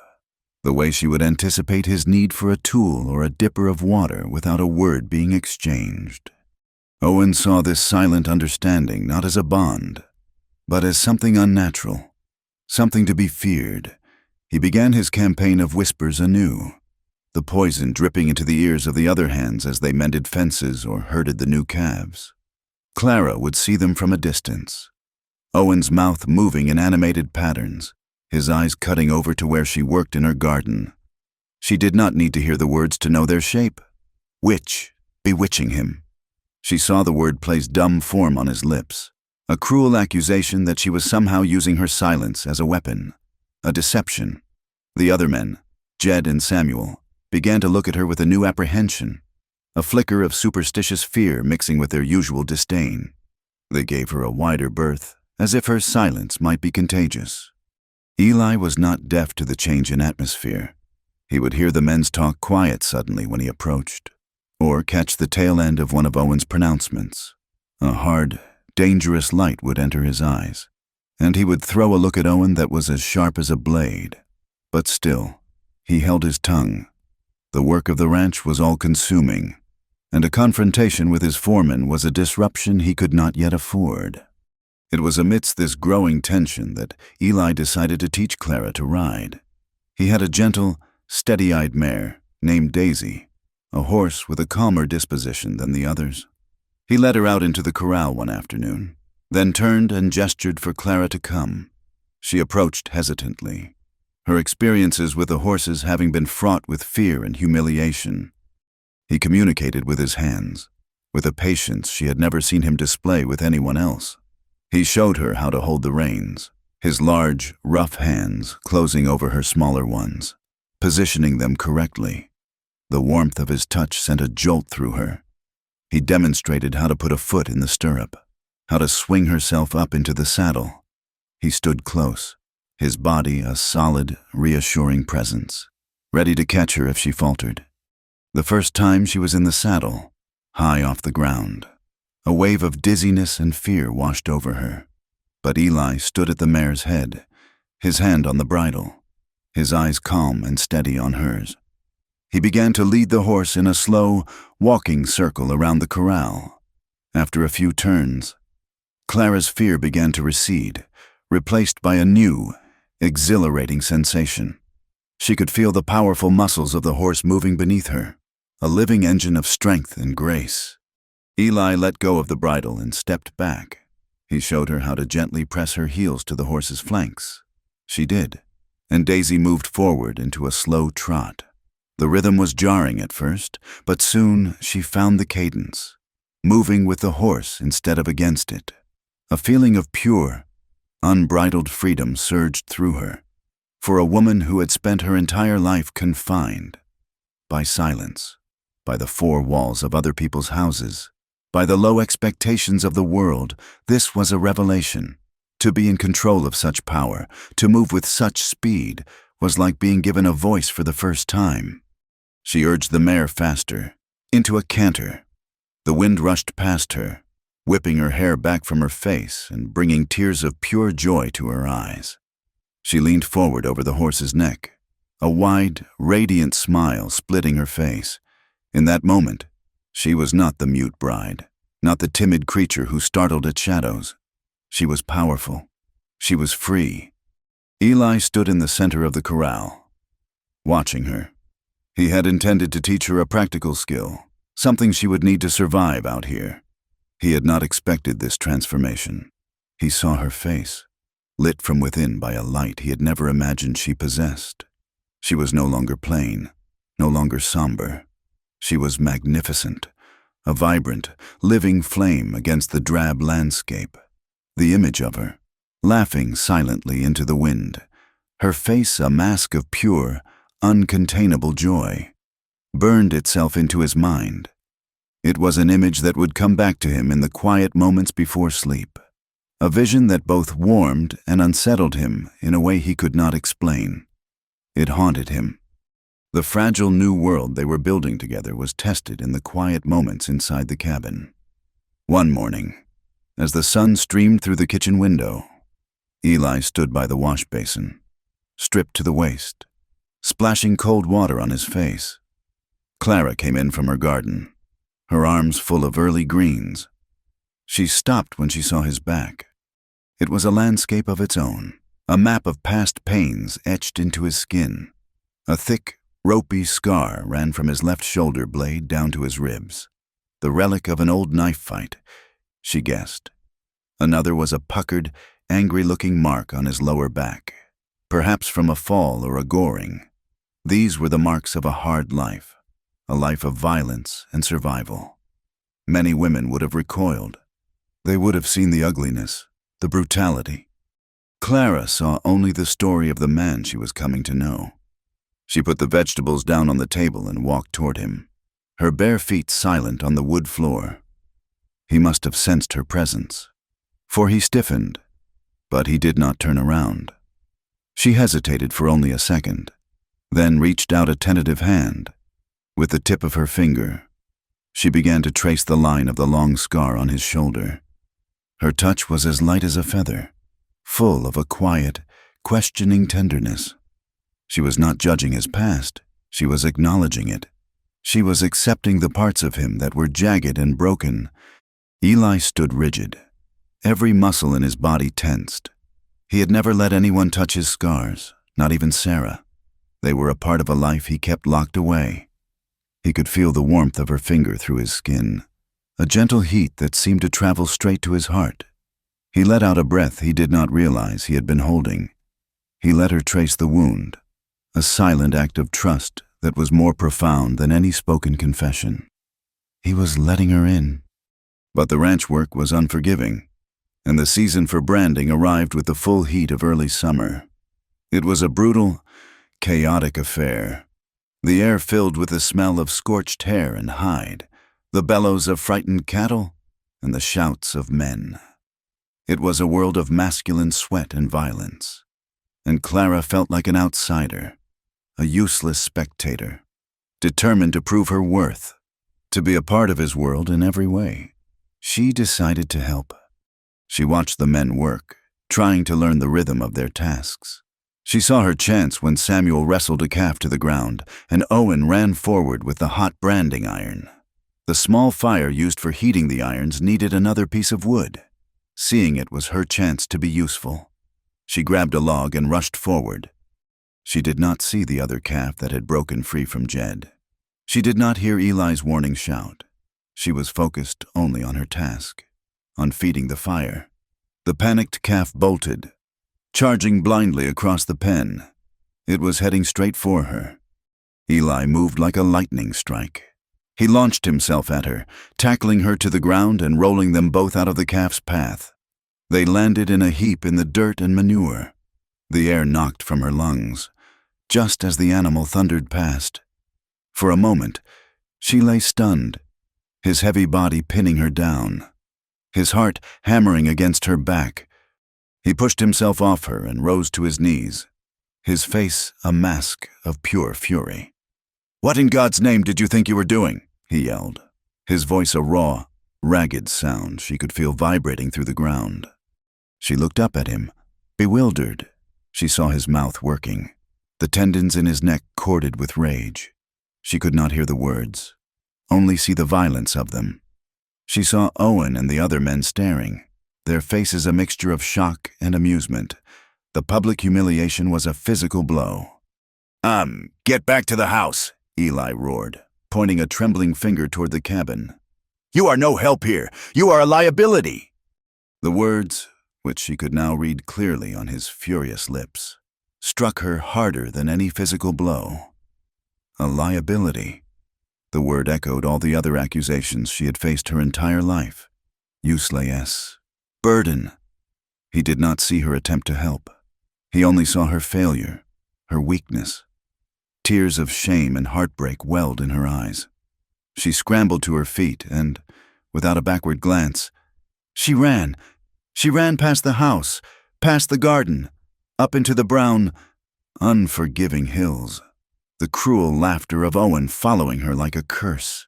the way she would anticipate his need for a tool or a dipper of water without a word being exchanged. Owen saw this silent understanding not as a bond, but as something unnatural, something to be feared. He began his campaign of whispers anew, the poison dripping into the ears of the other hands as they mended fences or herded the new calves. Clara would see them from a distance, Owen's mouth moving in animated patterns, his eyes cutting over to where she worked in her garden. She did not need to hear the words to know their shape. Witch, bewitching him. She saw the word place dumb form on his lips, a cruel accusation that she was somehow using her silence as a weapon, a deception. The other men, Jed and Samuel, began to look at her with a new apprehension, a flicker of superstitious fear mixing with their usual disdain. They gave her a wider berth, as if her silence might be contagious. Eli was not deaf to the change in atmosphere. He would hear the men's talk quiet suddenly when he approached, or catch the tail end of one of Owen's pronouncements. A hard, dangerous light would enter his eyes, and he would throw a look at Owen that was as sharp as a blade. But still, he held his tongue. The work of the ranch was all-consuming, and a confrontation with his foreman was a disruption he could not yet afford. It was amidst this growing tension that Eli decided to teach Clara to ride. He had a gentle, steady-eyed mare named Daisy, a horse with a calmer disposition than the others. He led her out into the corral one afternoon, then turned and gestured for Clara to come. She approached hesitantly, her experiences with the horses having been fraught with fear and humiliation. He communicated with his hands, with a patience she had never seen him display with anyone else. He showed her how to hold the reins, his large, rough hands closing over her smaller ones, positioning them correctly. The warmth of his touch sent a jolt through her. He demonstrated how to put a foot in the stirrup, how to swing herself up into the saddle. He stood close, his body a solid, reassuring presence, ready to catch her if she faltered. The first time she was in the saddle, high off the ground, a wave of dizziness and fear washed over her. But Eli stood at the mare's head, his hand on the bridle. his eyes calm and steady on hers. He began to lead the horse in a slow, walking circle around the corral. After a few turns, Clara's fear began to recede, replaced by a new, exhilarating sensation. She could feel the powerful muscles of the horse moving beneath her, a living engine of strength and grace. Eli let go of the bridle and stepped back. He showed her how to gently press her heels to the horse's flanks. She did, and Daisy moved forward into a slow trot. The rhythm was jarring at first, but soon she found the cadence, moving with the horse instead of against it. A feeling of pure, unbridled freedom surged through her. For a woman who had spent her entire life confined by silence, by the four walls of other people's houses, by the low expectations of the world, this was a revelation. To be in control of such power, to move with such speed, was like being given a voice for the first time. She urged the mare faster, into a canter. The wind rushed past her, whipping her hair back from her face and bringing tears of pure joy to her eyes. She leaned forward over the horse's neck, a wide, radiant smile splitting her face. In that moment, she was not the mute bride, not the timid creature who startled at shadows. She was powerful. She was free. Eli stood in the center of the corral, watching her. He had intended to teach her a practical skill, something she would need to survive out here. He had not expected this transformation. He saw her face, lit from within by a light he had never imagined she possessed. She was no longer plain, no longer somber. She was magnificent, a vibrant, living flame against the drab landscape. The image of her, laughing silently into the wind, her face a mask of pure, uncontainable joy, burned itself into his mind. It was an image that would come back to him in the quiet moments before sleep, a vision that both warmed and unsettled him in a way he could not explain. It haunted him. The fragile new world they were building together was tested in the quiet moments inside the cabin. One morning, as the sun streamed through the kitchen window, Eli stood by the wash basin, stripped to the waist, splashing cold water on his face. Clara came in from her garden, her arms full of early greens. She stopped when she saw his back. It was a landscape of its own, a map of past pains etched into his skin. A thick, ropey scar ran from his left shoulder blade down to his ribs, the relic of an old knife fight, she guessed. Another was a puckered, angry-looking mark on his lower back, perhaps from a fall or a goring. These were the marks of a hard life, a life of violence and survival. Many women would have recoiled. They would have seen the ugliness, the brutality. Clara saw only the story of the man she was coming to know. She put the vegetables down on the table and walked toward him, her bare feet silent on the wood floor. He must have sensed her presence, for he stiffened, but he did not turn around. She hesitated for only a second, then reached out a tentative hand. With the tip of her finger, she began to trace the line of the long scar on his shoulder. Her touch was as light as a feather, full of a quiet, questioning tenderness. She was not judging his past, she was acknowledging it. She was accepting the parts of him that were jagged and broken. Eli stood rigid, every muscle in his body tensed. He had never let anyone touch his scars, not even Sarah. They were a part of a life he kept locked away. He could feel the warmth of her finger through his skin, a gentle heat that seemed to travel straight to his heart. He let out a breath he did not realize he had been holding. He let her trace the wound, a silent act of trust that was more profound than any spoken confession. He was letting her in. But the ranch work was unforgiving, and the season for branding arrived with the full heat of early summer. It was a brutal, chaotic affair. The air filled with the smell of scorched hair and hide, the bellows of frightened cattle, and the shouts of men. It was a world of masculine sweat and violence, and Clara felt like an outsider, a useless spectator, determined to prove her worth, to be a part of his world in every way. She decided to help. She watched the men work, trying to learn the rhythm of their tasks. She saw her chance when Samuel wrestled a calf to the ground, and Owen ran forward with the hot branding iron. The small fire used for heating the irons needed another piece of wood. Seeing it was her chance to be useful. She grabbed a log and rushed forward. She did not see the other calf that had broken free from Jed. She did not hear Eli's warning shout. She was focused only on her task, on feeding the fire. The panicked calf bolted, charging blindly across the pen. It was heading straight for her. Eli moved like a lightning strike. He launched himself at her, tackling her to the ground and rolling them both out of the calf's path. They landed in a heap in the dirt and manure. The air knocked from her lungs, just as the animal thundered past. For a moment, she lay stunned, his heavy body pinning her down, his heart hammering against her back. He pushed himself off her and rose to his knees, his face a mask of pure fury. "What in God's name did you think you were doing?" he yelled, his voice a raw, ragged sound she could feel vibrating through the ground. She looked up at him, bewildered. She saw his mouth working, the tendons in his neck corded with rage. She could not hear the words, only see the violence of them. She saw Owen and the other men staring, their faces a mixture of shock and amusement. The public humiliation was a physical blow. Get back to the house," Eli roared, pointing a trembling finger toward the cabin. "You are no help here. You are a liability." The words, which she could now read clearly on his furious lips, struck her harder than any physical blow. A liability. The word echoed all the other accusations she had faced her entire life. Useless. Burden. He did not see her attempt to help. He only saw her failure, her weakness. Tears of shame and heartbreak welled in her eyes. She scrambled to her feet and, without a backward glance, she ran. She ran past the house, past the garden, up into the brown, unforgiving hills, the cruel laughter of Owen following her like a curse.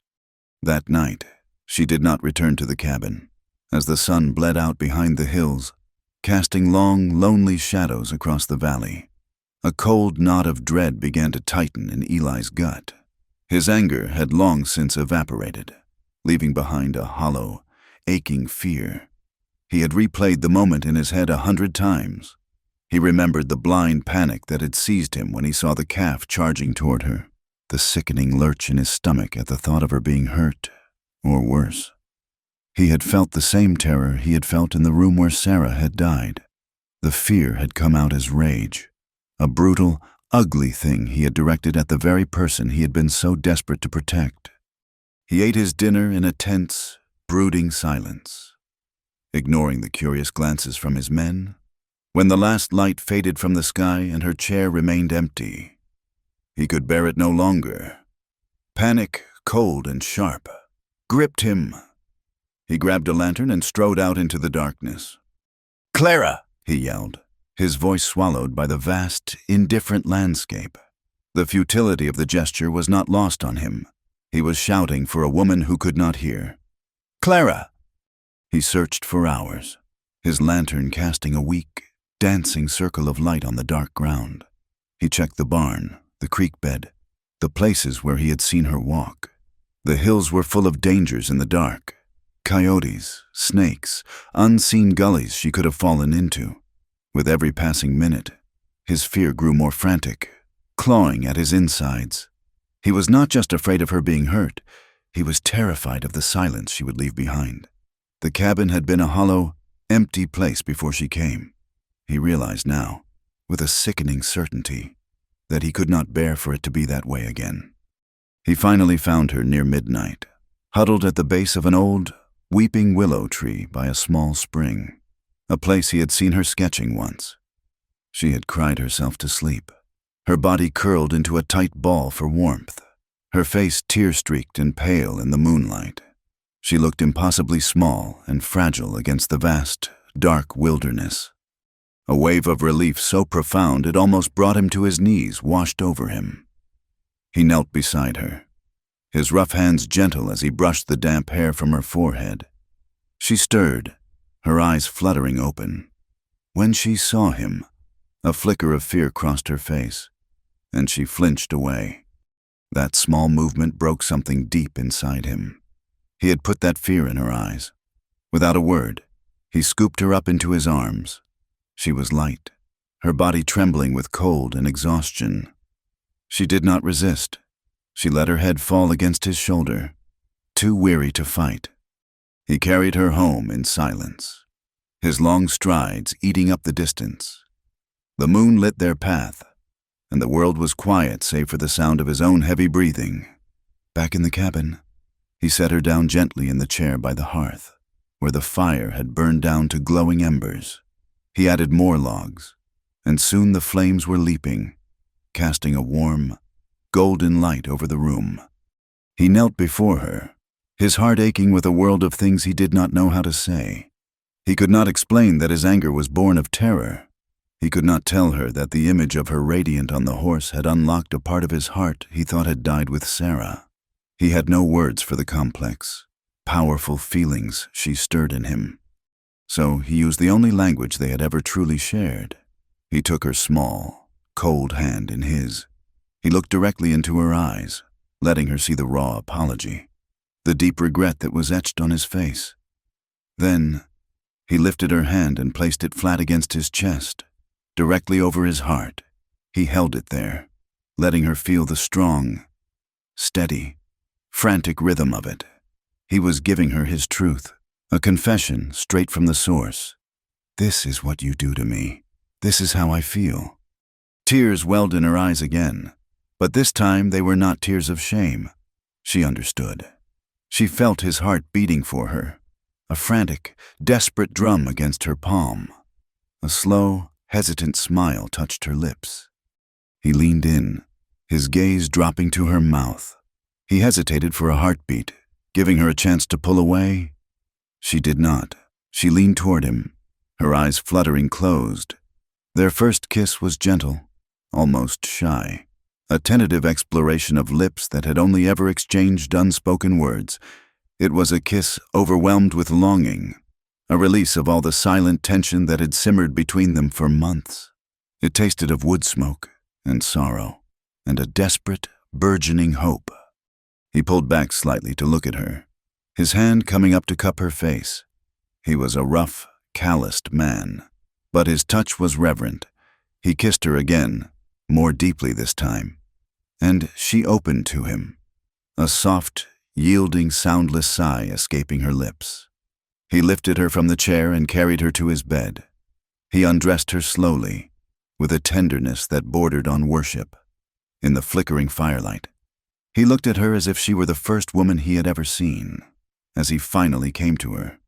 That night, she did not return to the cabin, as the sun bled out behind the hills, casting long, lonely shadows across the valley. A cold knot of dread began to tighten in Eli's gut. His anger had long since evaporated, leaving behind a hollow, aching fear. He had replayed the moment in his head 100 times. He remembered the blind panic that had seized him when he saw the calf charging toward her, the sickening lurch in his stomach at the thought of her being hurt, or worse. He had felt the same terror he had felt in the room where Sarah had died. The fear had come out as rage, a brutal, ugly thing he had directed at the very person he had been so desperate to protect. He ate his dinner in a tense, brooding silence, ignoring the curious glances from his men. When the last light faded from the sky and her chair remained empty, he could bear it no longer. Panic, cold and sharp, gripped him. He grabbed a lantern and strode out into the darkness. "Clara!" he yelled, his voice swallowed by the vast, indifferent landscape. The futility of the gesture was not lost on him. He was shouting for a woman who could not hear. "Clara!" He searched for hours, his lantern casting a weak, dancing circle of light on the dark ground. He checked the barn, the creek bed, the places where he had seen her walk. The hills were full of dangers in the dark. Coyotes, snakes, unseen gullies she could have fallen into. With every passing minute, his fear grew more frantic, clawing at his insides. He was not just afraid of her being hurt, he was terrified of the silence she would leave behind. The cabin had been a hollow, empty place before she came. He realized now, with a sickening certainty, that he could not bear for it to be that way again. He finally found her near midnight, huddled at the base of an old, weeping willow tree by a small spring, a place he had seen her sketching once. She had cried herself to sleep, her body curled into a tight ball for warmth, her face tear-streaked and pale in the moonlight. She looked impossibly small and fragile against the vast, dark wilderness. A wave of relief so profound it almost brought him to his knees, washed over him. He knelt beside her, his rough hands gentle as he brushed the damp hair from her forehead. She stirred, her eyes fluttering open. When she saw him, A flicker of fear crossed her face, and she flinched away. That small movement broke something deep inside him. He had put that fear in her eyes. Without a word, he scooped her up into his arms. She was light, her body trembling with cold and exhaustion. She did not resist. She let her head fall against his shoulder, too weary to fight. He carried her home in silence, his long strides eating up the distance. The moon lit their path, and the world was quiet save for the sound of his own heavy breathing. Back in the cabin, he set her down gently in the chair by the hearth, where the fire had burned down to glowing embers. He added more logs, and soon the flames were leaping, casting a warm, golden light over the room. He knelt before her, his heart aching with a world of things he did not know how to say. He could not explain that his anger was born of terror. He could not tell her that the image of her radiant on the horse had unlocked a part of his heart he thought had died with Sarah. He had no words for the complex, powerful feelings she stirred in him. So he used the only language they had ever truly shared. He took her small, cold hand in his. He looked directly into her eyes, letting her see the raw apology, the deep regret that was etched on his face. Then he lifted her hand and placed it flat against his chest, directly over his heart. He held it there, letting her feel the strong, steady, frantic rhythm of it. He was giving her his truth, a confession straight from the source. This is what you do to me. This is how I feel. Tears welled in her eyes again, but this time they were not tears of shame. She understood. She felt his heart beating for her, a frantic, desperate drum against her palm. A slow, hesitant smile touched her lips. He leaned in, his gaze dropping to her mouth. He hesitated for a heartbeat, giving her a chance to pull away. She did not. She leaned toward him, her eyes fluttering closed. Their first kiss was gentle, almost shy, a tentative exploration of lips that had only ever exchanged unspoken words. It was a kiss overwhelmed with longing, a release of all the silent tension that had simmered between them for months. It tasted of wood smoke and sorrow, and a desperate, burgeoning hope. He pulled back slightly to look at her, his hand coming up to cup her face. He was a rough, calloused man, but his touch was reverent. He kissed her again, more deeply this time, and she opened to him, a soft, yielding, soundless sigh escaping her lips. He lifted her from the chair and carried her to his bed. He undressed her slowly, with a tenderness that bordered on worship. In the flickering firelight, he looked at her as if she were the first woman he had ever seen. As he finally came to her,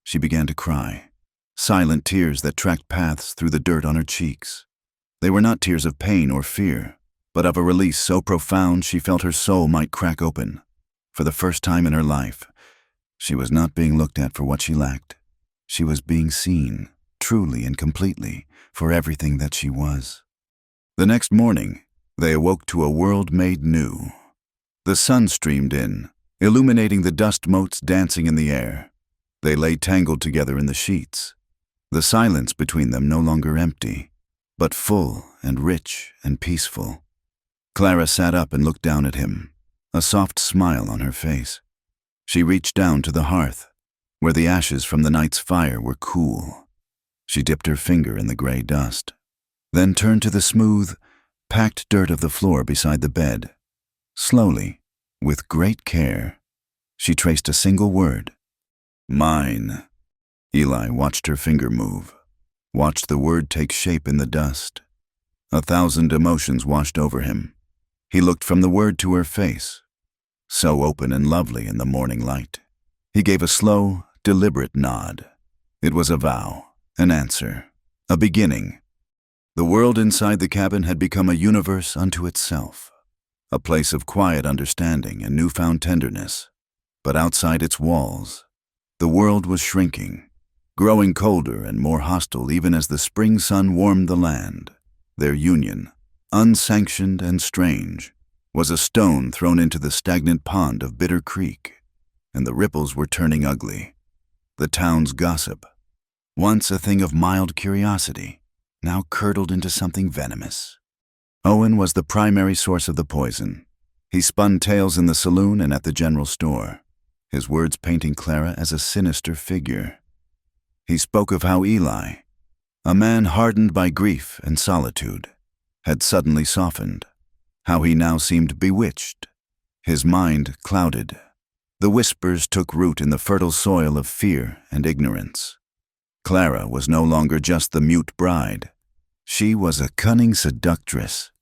she began to cry, silent tears that tracked paths through the dirt on her cheeks. They were not tears of pain or fear, but of a release so profound she felt her soul might crack open. For the first time in her life, she was not being looked at for what she lacked. She was being seen, truly and completely, for everything that she was. The next morning, they awoke to a world made new. The sun streamed in, illuminating the dust motes dancing in the air. They lay tangled together in the sheets, the silence between them no longer empty, but full and rich and peaceful. Clara sat up and looked down at him, a soft smile on her face. She reached down to the hearth, where the ashes from the night's fire were cool. She dipped her finger in the gray dust, then turned to the smooth, packed dirt of the floor beside the bed. Slowly, with great care, she traced a single word. Mine. Eli watched her finger move, watched the word take shape in the dust. 1,000 emotions washed over him. He looked from the word to her face, so open and lovely in the morning light. He gave a slow, deliberate nod. It was a vow, an answer, a beginning. The world inside the cabin had become a universe unto itself, a place of quiet understanding and newfound tenderness. But outside its walls, the world was shrinking, growing colder and more hostile even as the spring sun warmed the land. Their union, unsanctioned and strange, was a stone thrown into the stagnant pond of Bitter Creek, and the ripples were turning ugly. The town's gossip, once a thing of mild curiosity, now curdled into something venomous. Owen was the primary source of the poison. He spun tales in the saloon and at the general store, his words painting Clara as a sinister figure. He spoke of how Eli, a man hardened by grief and solitude, had suddenly softened, how he now seemed bewitched, his mind clouded. The whispers took root in the fertile soil of fear and ignorance. Clara was no longer just the mute bride. She was a cunning seductress.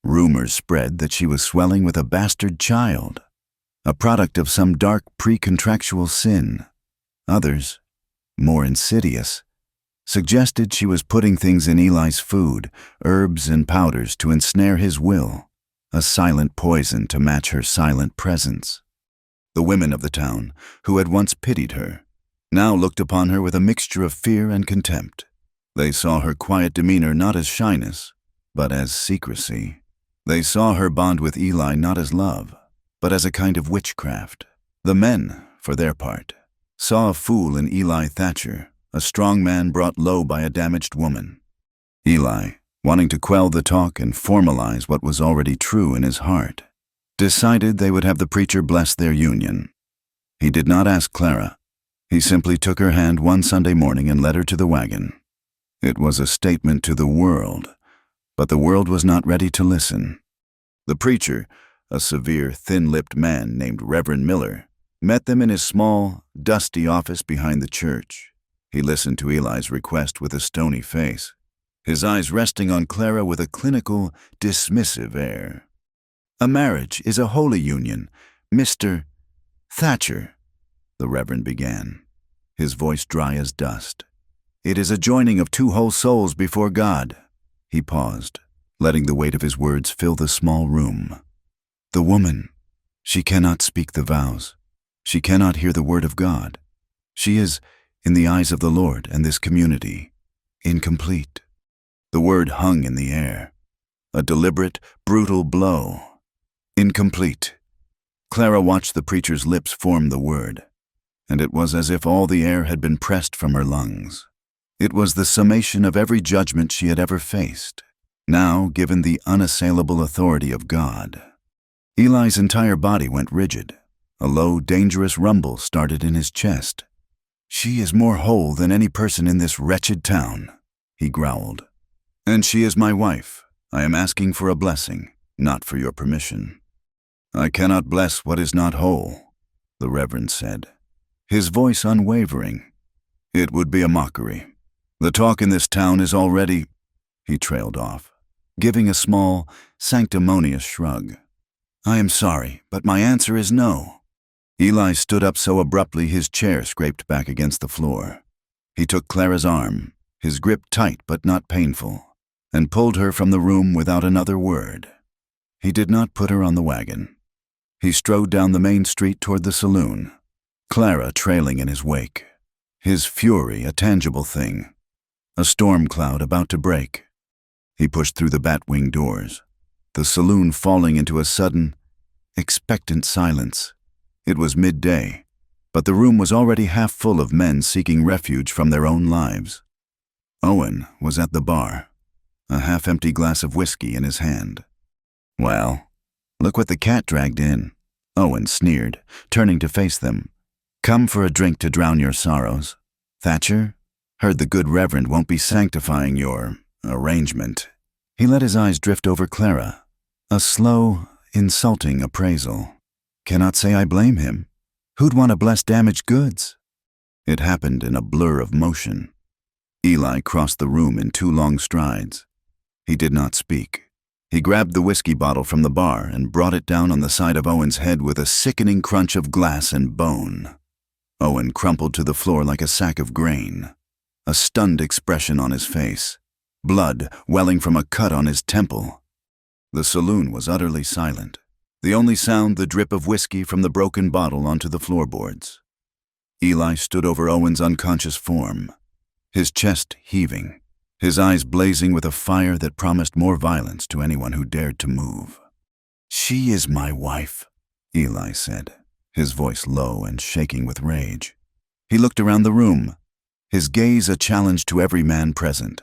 Rumors spread that she was swelling with a bastard child, a product of some dark pre-contractual sin. Others, more insidious, suggested she was putting things in Eli's food, herbs and powders to ensnare his will, a silent poison to match her silent presence. The women of the town, who had once pitied her, now looked upon her with a mixture of fear and contempt. They saw her quiet demeanor not as shyness, but as secrecy. They saw her bond with Eli not as love, but as a kind of witchcraft. The men, for their part, saw a fool in Eli Thatcher, a strong man brought low by a damaged woman. Eli, wanting to quell the talk and formalize what was already true in his heart, decided they would have the preacher bless their union. He did not ask Clara. He simply took her hand one Sunday morning and led her to the wagon. It was a statement to the world, but the world was not ready to listen. The preacher, a severe, thin-lipped man named Reverend Miller, met them in his small, dusty office behind the church. He listened to Eli's request with a stony face, his eyes resting on Clara with a clinical, dismissive air. "A marriage is a holy union, Mr. Thatcher," the Reverend began, his voice dry as dust. "It is a joining of two whole souls before God." He paused, letting the weight of his words fill the small room. "The woman, she cannot speak the vows. She cannot hear the word of God. She is, in the eyes of the Lord and this community, incomplete." The word hung in the air, a deliberate, brutal blow. Incomplete. Clara watched the preacher's lips form the word, and it was as if all the air had been pressed from her lungs. It was the summation of every judgment she had ever faced, now given the unassailable authority of God. Eli's entire body went rigid. A low, dangerous rumble started in his chest. "She is more whole than any person in this wretched town," he growled. "And she is my wife. I am asking for a blessing, not for your permission." "I cannot bless what is not whole," the Reverend said, his voice unwavering. "It would be a mockery. The talk in this town is already—" He trailed off, giving a small, sanctimonious shrug. "I am sorry, but my answer is no." Eli stood up so abruptly his chair scraped back against the floor. He took Clara's arm, his grip tight but not painful, and pulled her from the room without another word. He did not put her on the wagon. He strode down the main street toward the saloon, Clara trailing in his wake, his fury a tangible thing, a storm cloud about to break. He pushed through the bat-wing doors, the saloon falling into a sudden, expectant silence. It was midday, but the room was already half full of men seeking refuge from their own lives. Owen was at the bar, a half-empty glass of whiskey in his hand. "Well, look what the cat dragged in," Owen sneered, turning to face them. "Come for a drink to drown your sorrows. Thatcher, heard the good Reverend won't be sanctifying your arrangement." He let his eyes drift over Clara, a slow, insulting appraisal. "Cannot say I blame him. Who'd want to bless damaged goods?" It happened in a blur of motion. Eli crossed the room in 2 long strides. He did not speak. He grabbed the whiskey bottle from the bar and brought it down on the side of Owen's head with a sickening crunch of glass and bone. Owen crumpled to the floor like a sack of grain, a stunned expression on his face, blood welling from a cut on his temple. The saloon was utterly silent, the only sound the drip of whiskey from the broken bottle onto the floorboards. Eli stood over Owen's unconscious form, his chest heaving, his eyes blazing with a fire that promised more violence to anyone who dared to move. "She is my wife," Eli said, his voice low and shaking with rage. He looked around the room, his gaze a challenge to every man present.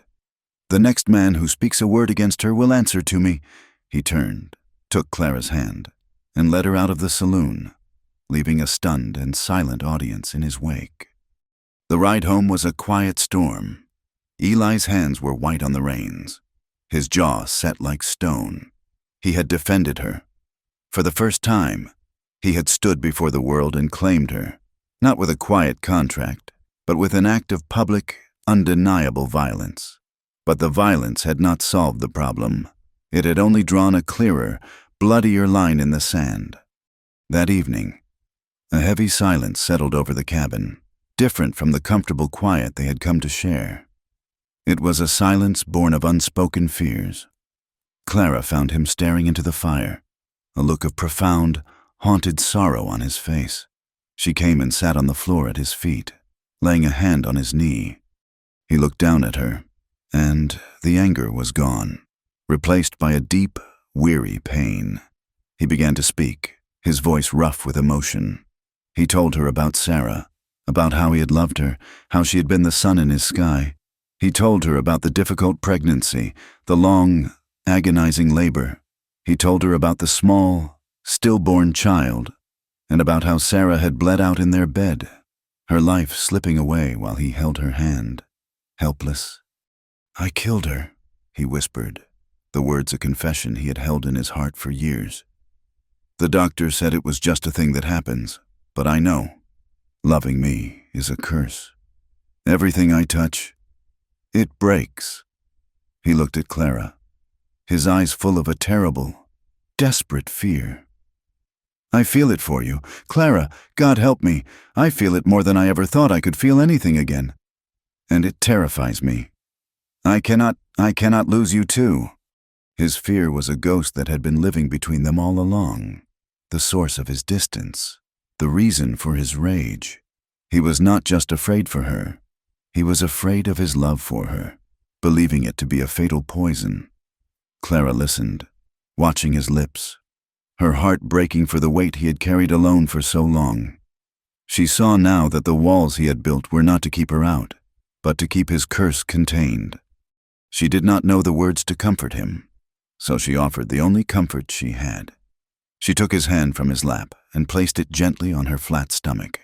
The next man who speaks a word against her will answer to me." He turned, took Clara's hand, and led her out of the saloon, leaving a stunned and silent audience in his wake. The ride home was a quiet storm. Eli's hands were white on the reins, his jaw set like stone. He had defended her. For the first time, he had stood before the world and claimed her, not with a quiet contract, but with an act of public, undeniable violence. But the violence had not solved the problem. It had only drawn a clearer, bloodier line in the sand. That evening, a heavy silence settled over the cabin, different from the comfortable quiet they had come to share. It was a silence born of unspoken fears. Clara found him staring into the fire, a look of profound, haunted sorrow on his face. She came and sat on the floor at his feet, laying a hand on his knee. He looked down at her, and the anger was gone, replaced by a deep, weary pain. He began to speak, his voice rough with emotion. He told her about Sarah, about how he had loved her, how she had been the sun in his sky. He told her about the difficult pregnancy, the long, agonizing labor. He told her about the small, stillborn child, and about how Sarah had bled out in their bed, her life slipping away while he held her hand, helpless. "I killed her," he whispered, the words a confession he had held in his heart for years. "The doctor said it was just a thing that happens, but I know. Loving me is a curse. Everything I touch, it breaks." He looked at Clara, his eyes full of a terrible, desperate fear. "I feel it for you. Clara, God help me. I feel it more than I ever thought I could feel anything again. And it terrifies me. I cannot lose you too." His fear was a ghost that had been living between them all along, the source of his distance, the reason for his rage. He was not just afraid for her. He was afraid of his love for her, believing it to be a fatal poison. Clara listened, watching his lips, her heart breaking for the weight he had carried alone for so long. She saw now that the walls he had built were not to keep her out, but to keep his curse contained. She did not know the words to comfort him, so she offered the only comfort she had. She took his hand from his lap and placed it gently on her flat stomach.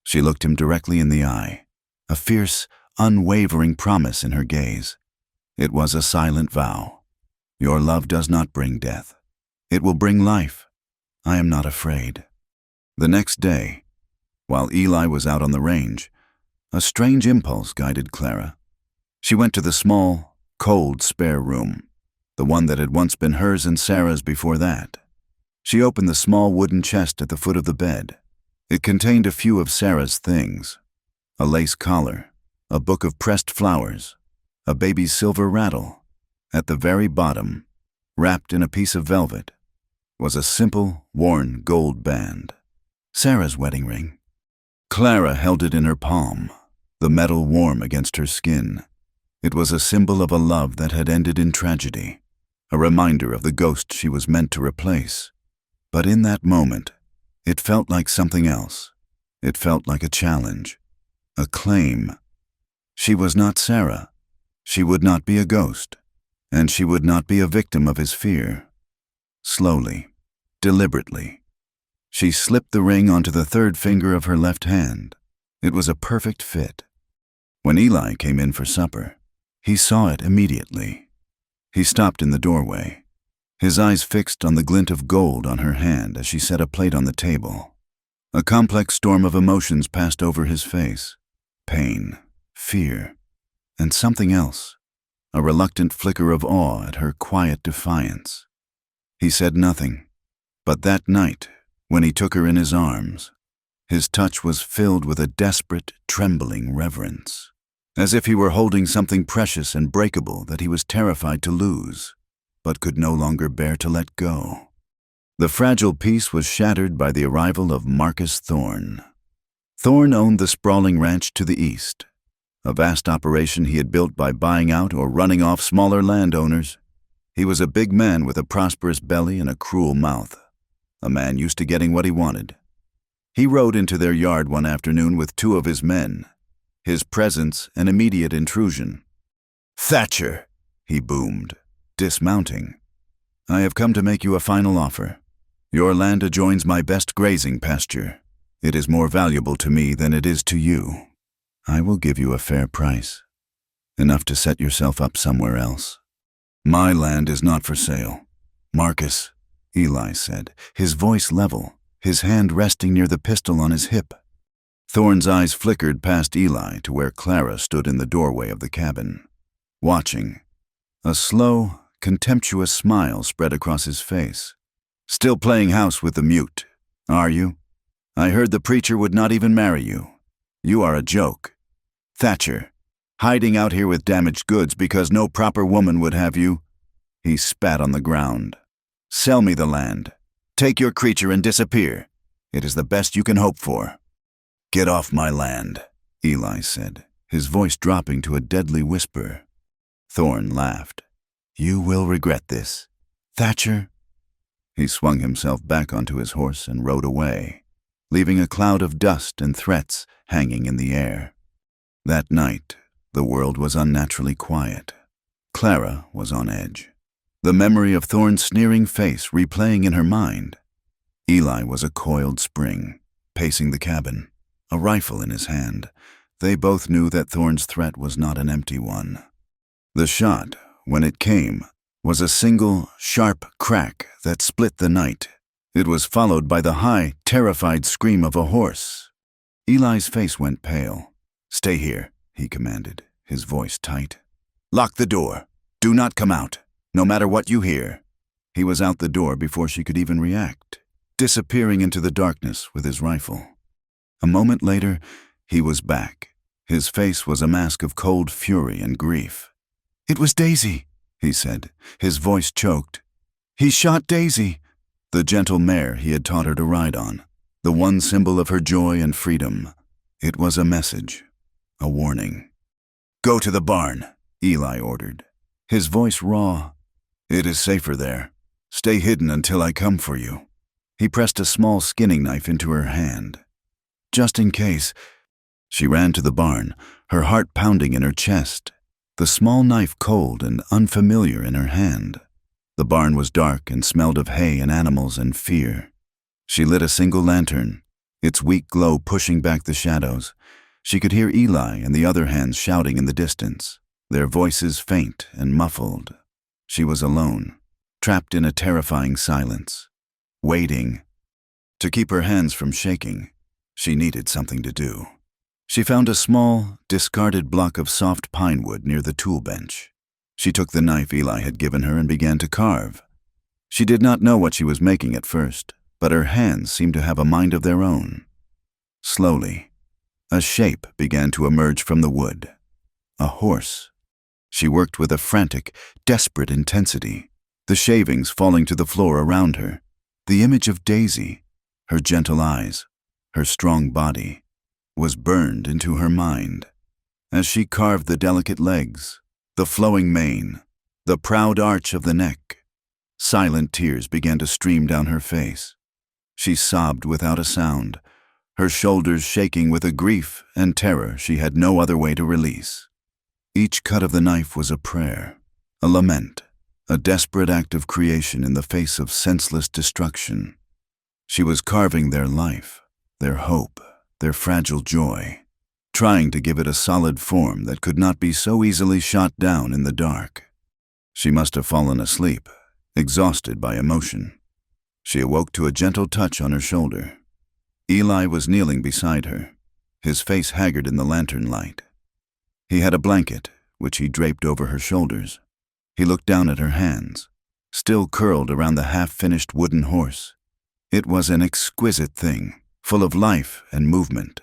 She looked him directly in the eye, a fierce, unwavering promise in her gaze. It was a silent vow. "Your love does not bring death. It will bring life. I am not afraid." The next day, while Eli was out on the range, a strange impulse guided Clara. She went to the small, cold spare room, the one that had once been hers and Sarah's before that. She opened the small wooden chest at the foot of the bed. It contained a few of Sarah's things: a lace collar, a book of pressed flowers, a baby's silver rattle. At the very bottom, wrapped in a piece of velvet, was a simple, worn gold band, Sarah's wedding ring. Clara held it in her palm, the metal warm against her skin. It was a symbol of a love that had ended in tragedy, a reminder of the ghost she was meant to replace. But in that moment, it felt like something else. It felt like a challenge, a claim. She was not Sarah. She would not be a ghost, and she would not be a victim of his fear. Slowly, deliberately, she slipped the ring onto the third finger of her left hand. It was a perfect fit. When Eli came in for supper, he saw it immediately. He stopped in the doorway, his eyes fixed on the glint of gold on her hand as she set a plate on the table. A complex storm of emotions passed over his face: pain, fear, and something else, a reluctant flicker of awe at her quiet defiance. He said nothing, but that night, when he took her in his arms, his touch was filled with a desperate, trembling reverence, as if he were holding something precious and breakable that he was terrified to lose, but could no longer bear to let go. The fragile peace was shattered by the arrival of Marcus Thorne. Thorne owned the sprawling ranch to the east, a vast operation he had built by buying out or running off smaller landowners. He was a big man with a prosperous belly and a cruel mouth, a man used to getting what he wanted. He rode into their yard one afternoon with two of his men, his presence an immediate intrusion. "Thatcher," he boomed, dismounting. "I have come to make you a final offer. Your land adjoins my best grazing pasture. It is more valuable to me than it is to you. I will give you a fair price, enough to set yourself up somewhere else. My land is not for sale. Marcus," Eli said, his voice level, his hand resting near the pistol on his hip. Thorne's eyes flickered past Eli to where Clara stood in the doorway of the cabin, watching. A slow, contemptuous smile spread across his face. "Still playing house with the mute, are you? I heard the preacher would not even marry you. You are a joke. Thatcher, hiding out here with damaged goods because no proper woman would have you." He spat on the ground. "Sell me the land. Take your creature and disappear. It is the best you can hope for." "Get off my land," Eli said, his voice dropping to a deadly whisper. Thorne laughed. "You will regret this. Thatcher." He swung himself back onto his horse and rode away, leaving a cloud of dust and threats hanging in the air. That night, the world was unnaturally quiet. Clara was on edge, the memory of Thorne's sneering face replaying in her mind. Eli was a coiled spring, pacing the cabin, a rifle in his hand. They both knew that Thorne's threat was not an empty one. The shot, when it came, was a single, sharp crack that split the night. It was followed by the high, terrified scream of a horse. Eli's face went pale. "Stay here," he commanded, his voice tight. "Lock the door. Do not come out, no matter what you hear." He was out the door before she could even react, disappearing into the darkness with his rifle. A moment later, he was back. His face was a mask of cold fury and grief. "It was Daisy," he said, his voice choked. "He shot Daisy," the gentle mare he had taught her to ride on, the one symbol of her joy and freedom. It was a message, a warning. "Go to the barn," Eli ordered, his voice raw. "It is safer there. Stay hidden until I come for you." He pressed a small skinning knife into her hand. "Just in case." She ran to the barn, her heart pounding in her chest, the small knife cold and unfamiliar in her hand. The barn was dark and smelled of hay and animals and fear. She lit a single lantern, its weak glow pushing back the shadows. She could hear Eli and the other hands shouting in the distance, their voices faint and muffled. She was alone, trapped in a terrifying silence, waiting. To keep her hands from shaking, she needed something to do. She found a small, discarded block of soft pine wood near the tool bench. She took the knife Eli had given her and began to carve. She did not know what she was making at first, but her hands seemed to have a mind of their own. Slowly, a shape began to emerge from the wood. A horse. She worked with a frantic, desperate intensity, the shavings falling to the floor around her, the image of Daisy, her gentle eyes, her strong body, was burned into her mind. As she carved the delicate legs, the flowing mane, the proud arch of the neck, silent tears began to stream down her face. She sobbed without a sound, her shoulders shaking with a grief and terror she had no other way to release. Each cut of the knife was a prayer, a lament, a desperate act of creation in the face of senseless destruction. She was carving their life, their hope, their fragile joy, trying to give it a solid form that could not be so easily shot down in the dark. She must have fallen asleep, exhausted by emotion. She awoke to a gentle touch on her shoulder. Eli was kneeling beside her, his face haggard in the lantern light. He had a blanket, which he draped over her shoulders. He looked down at her hands, still curled around the half-finished wooden horse. It was an exquisite thing, full of life and movement,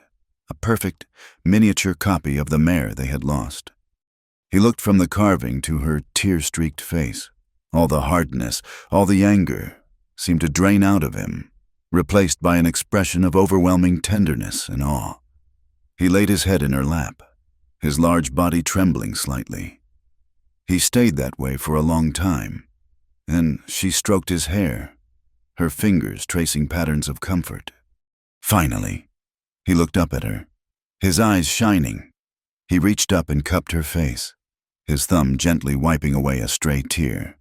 a perfect, miniature copy of the mare they had lost. He looked from the carving to her tear-streaked face. All the hardness, all the anger, seemed to drain out of him, replaced by an expression of overwhelming tenderness and awe. He laid his head in her lap, his large body trembling slightly. He stayed that way for a long time, and she stroked his hair, her fingers tracing patterns of comfort. Finally, he looked up at her, his eyes shining. He reached up and cupped her face. his thumb gently wiping away a stray tear.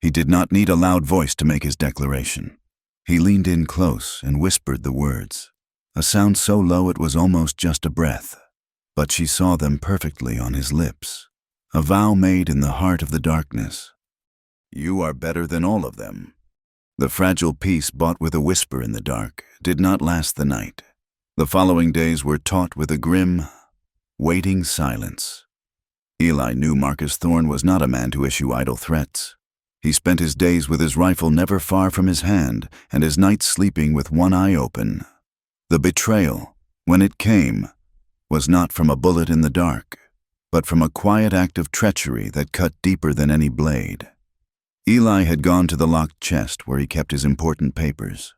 He did not need a loud voice to make his declaration. He leaned in close and whispered the words, a sound so low it was almost just a breath. But she saw them perfectly on his lips, a vow made in the heart of the darkness. You are better than all of them. The fragile peace bought with a whisper in the dark did not last the night. The following days were taught with a grim, waiting silence. Eli knew Marcus Thorne was not a man to issue idle threats. He spent his days with his rifle never far from his hand and his nights sleeping with one eye open. The betrayal, when it came, was not from a bullet in the dark, but from a quiet act of treachery that cut deeper than any blade. Eli had gone to the locked chest where he kept his important papers,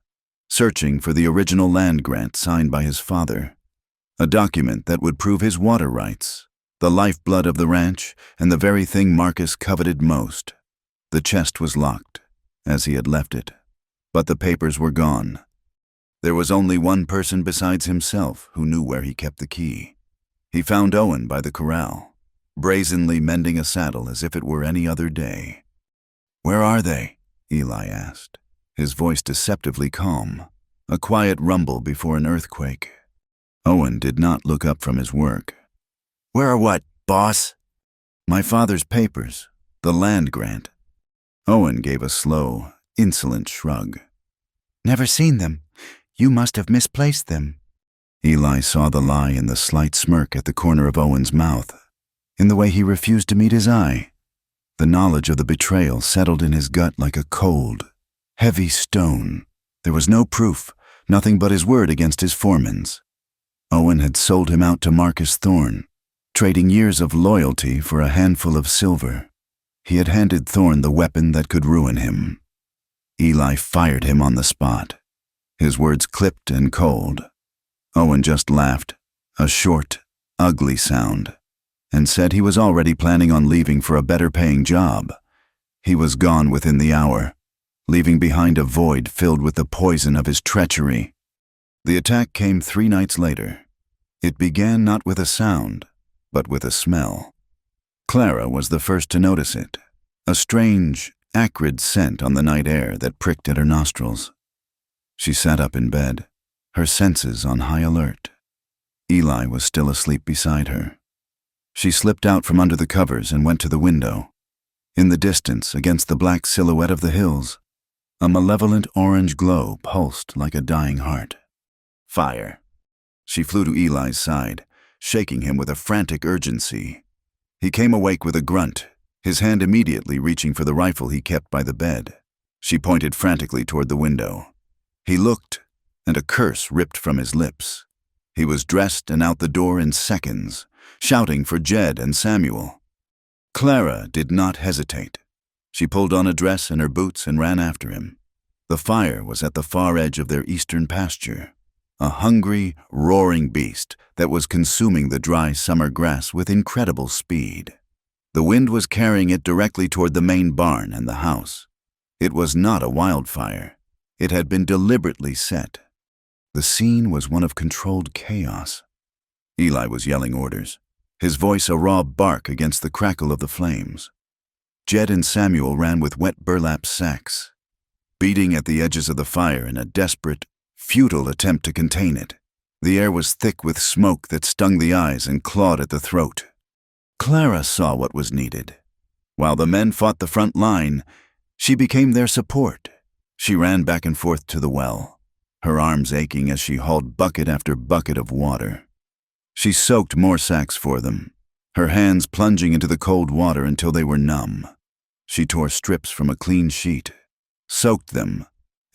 searching for the original land grant signed by his father, a document that would prove his water rights, the lifeblood of the ranch, and the very thing Marcus coveted most. The chest was locked, as he had left it, but the papers were gone. There was only one person besides himself who knew where he kept the key. He found Owen by the corral, brazenly mending a saddle as if it were any other day. "Where are they?" Eli asked, his voice deceptively calm, a quiet rumble before an earthquake. Owen did not look up from his work. "Where are what, boss?" "My father's papers, the land grant." Owen gave a slow, insolent shrug. "Never seen them. You must have misplaced them." Eli saw the lie in the slight smirk at the corner of Owen's mouth, in the way he refused to meet his eye. The knowledge of the betrayal settled in his gut like a cold, heavy stone. There was no proof, nothing but his word against his foreman's. Owen had sold him out to Marcus Thorne, trading years of loyalty for a handful of silver. He had handed Thorne the weapon that could ruin him. Eli fired him on the spot, his words clipped and cold. Owen just laughed, a short, ugly sound, and said he was already planning on leaving for a better-paying job. He was gone within the hour, leaving behind a void filled with the poison of his treachery. The attack came 3 nights later. It began not with a sound, but with a smell. Clara was the first to notice it, a strange, acrid scent on the night air that pricked at her nostrils. She sat up in bed, her senses on high alert. Eli was still asleep beside her. She slipped out from under the covers and went to the window. In the distance, against the black silhouette of the hills, a malevolent orange glow pulsed like a dying heart. "Fire!" She flew to Eli's side, shaking him with a frantic urgency. He came awake with a grunt, his hand immediately reaching for the rifle he kept by the bed. She pointed frantically toward the window. He looked, and a curse ripped from his lips. He was dressed and out the door in seconds, shouting for Jed and Samuel. Clara did not hesitate. She pulled on a dress and her boots and ran after him. The fire was at the far edge of their eastern pasture, a hungry, roaring beast that was consuming the dry summer grass with incredible speed. The wind was carrying it directly toward the main barn and the house. It was not a wildfire. It had been deliberately set. The scene was one of controlled chaos. Eli was yelling orders, his voice a raw bark against the crackle of the flames. Jed and Samuel ran with wet burlap sacks, beating at the edges of the fire in a desperate, futile attempt to contain it. The air was thick with smoke that stung the eyes and clawed at the throat. Clara saw what was needed. While the men fought the front line, she became their support. She ran back and forth to the well, her arms aching as she hauled bucket after bucket of water. She soaked more sacks for them, her hands plunging into the cold water until they were numb. She tore strips from a clean sheet, soaked them,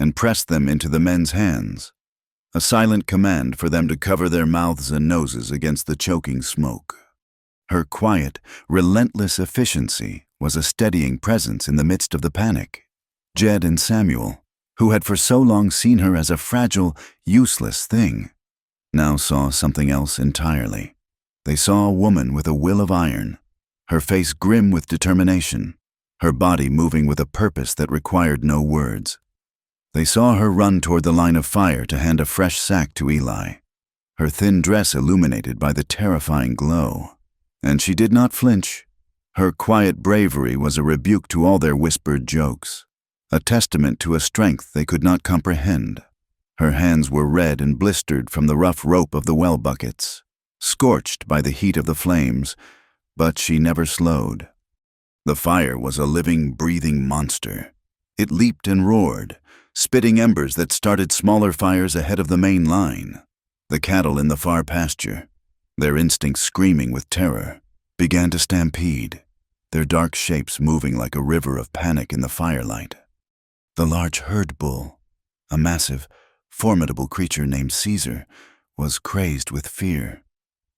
and pressed them into the men's hands, a silent command for them to cover their mouths and noses against the choking smoke. Her quiet, relentless efficiency was a steadying presence in the midst of the panic. Jed and Samuel, who had for so long seen her as a fragile, useless thing, now saw something else entirely. They saw a woman with a will of iron, her face grim with determination, her body moving with a purpose that required no words. They saw her run toward the line of fire to hand a fresh sack to Eli, her thin dress illuminated by the terrifying glow. And she did not flinch. Her quiet bravery was a rebuke to all their whispered jokes, a testament to a strength they could not comprehend. Her hands were red and blistered from the rough rope of the well buckets, scorched by the heat of the flames, but she never slowed. The fire was a living, breathing monster. It leaped and roared, spitting embers that started smaller fires ahead of the main line. The cattle in the far pasture, their instincts screaming with terror, began to stampede, their dark shapes moving like a river of panic in the firelight. The large herd bull, a massive, formidable creature named Caesar, was crazed with fear,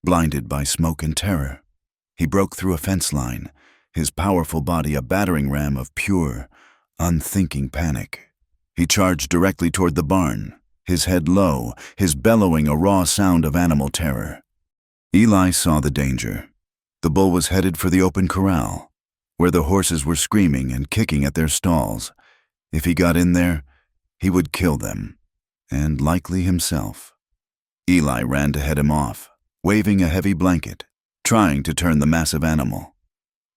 blinded by smoke and terror. He broke through a fence line, his powerful body a battering ram of pure, unthinking panic. He charged directly toward the barn, his head low, his bellowing a raw sound of animal terror. Eli saw the danger. The bull was headed for the open corral, where the horses were screaming and kicking at their stalls. If he got in there, he would kill them, and likely himself. Eli ran to head him off, waving a heavy blanket, trying to turn the massive animal.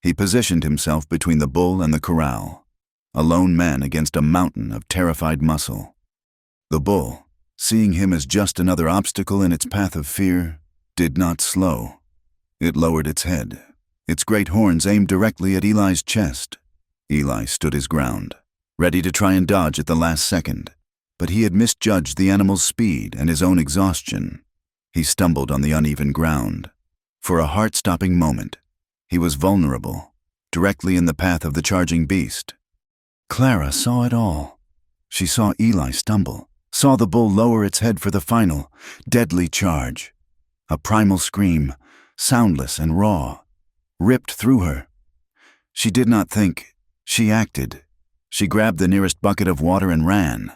He positioned himself between the bull and the corral, a lone man against a mountain of terrified muscle. The bull, seeing him as just another obstacle in its path of fear, did not slow. It lowered its head, its great horns aimed directly at Eli's chest. Eli stood his ground, ready to try and dodge at the last second, but he had misjudged the animal's speed and his own exhaustion. He stumbled on the uneven ground. For a heart-stopping moment, he was vulnerable, directly in the path of the charging beast. Clara saw it all. She saw Eli stumble, saw the bull lower its head for the final, deadly charge. A primal scream, soundless and raw, ripped through her. She did not think, she acted. She grabbed the nearest bucket of water and ran,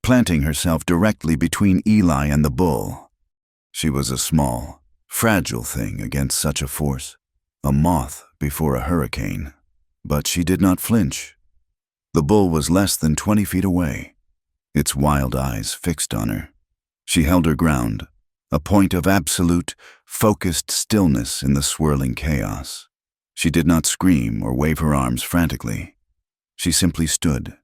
planting herself directly between Eli and the bull. She was a small, fragile thing against such a force, a moth before a hurricane, but she did not flinch. The bull was less than 20 feet away, its wild eyes fixed on her. She held her ground, a point of absolute, focused stillness in the swirling chaos. She did not scream or wave her arms frantically. She simply stood,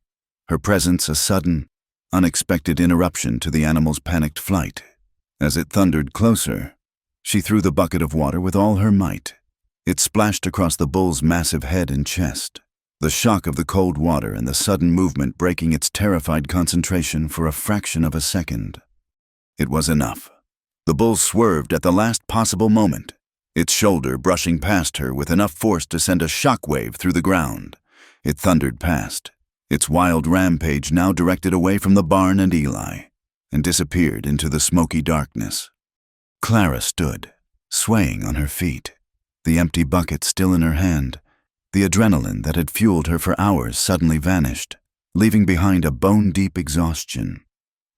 her presence a sudden, unexpected interruption to the animal's panicked flight. As it thundered closer, she threw the bucket of water with all her might. It splashed across the bull's massive head and chest, the shock of the cold water and the sudden movement breaking its terrified concentration for a fraction of a second. It was enough. The bull swerved at the last possible moment, its shoulder brushing past her with enough force to send a shockwave through the ground. It thundered past, its wild rampage now directed away from the barn and Eli, and disappeared into the smoky darkness. Clara stood, swaying on her feet, the empty bucket still in her hand. The adrenaline that had fueled her for hours suddenly vanished, leaving behind a bone-deep exhaustion.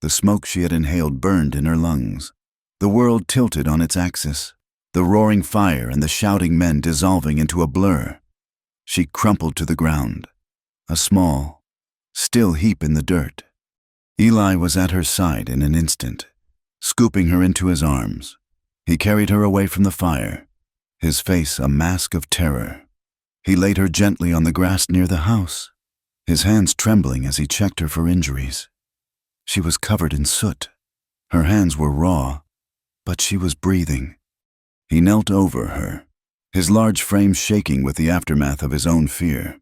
The smoke she had inhaled burned in her lungs. The world tilted on its axis, the roaring fire and the shouting men dissolving into a blur. She crumpled to the ground, a small, still heap in the dirt. Eli was at her side in an instant, scooping her into his arms. He carried her away from the fire, his face a mask of terror. He laid her gently on the grass near the house, his hands trembling as he checked her for injuries. She was covered in soot. Her hands were raw, but she was breathing. He knelt over her, his large frame shaking with the aftermath of his own fear.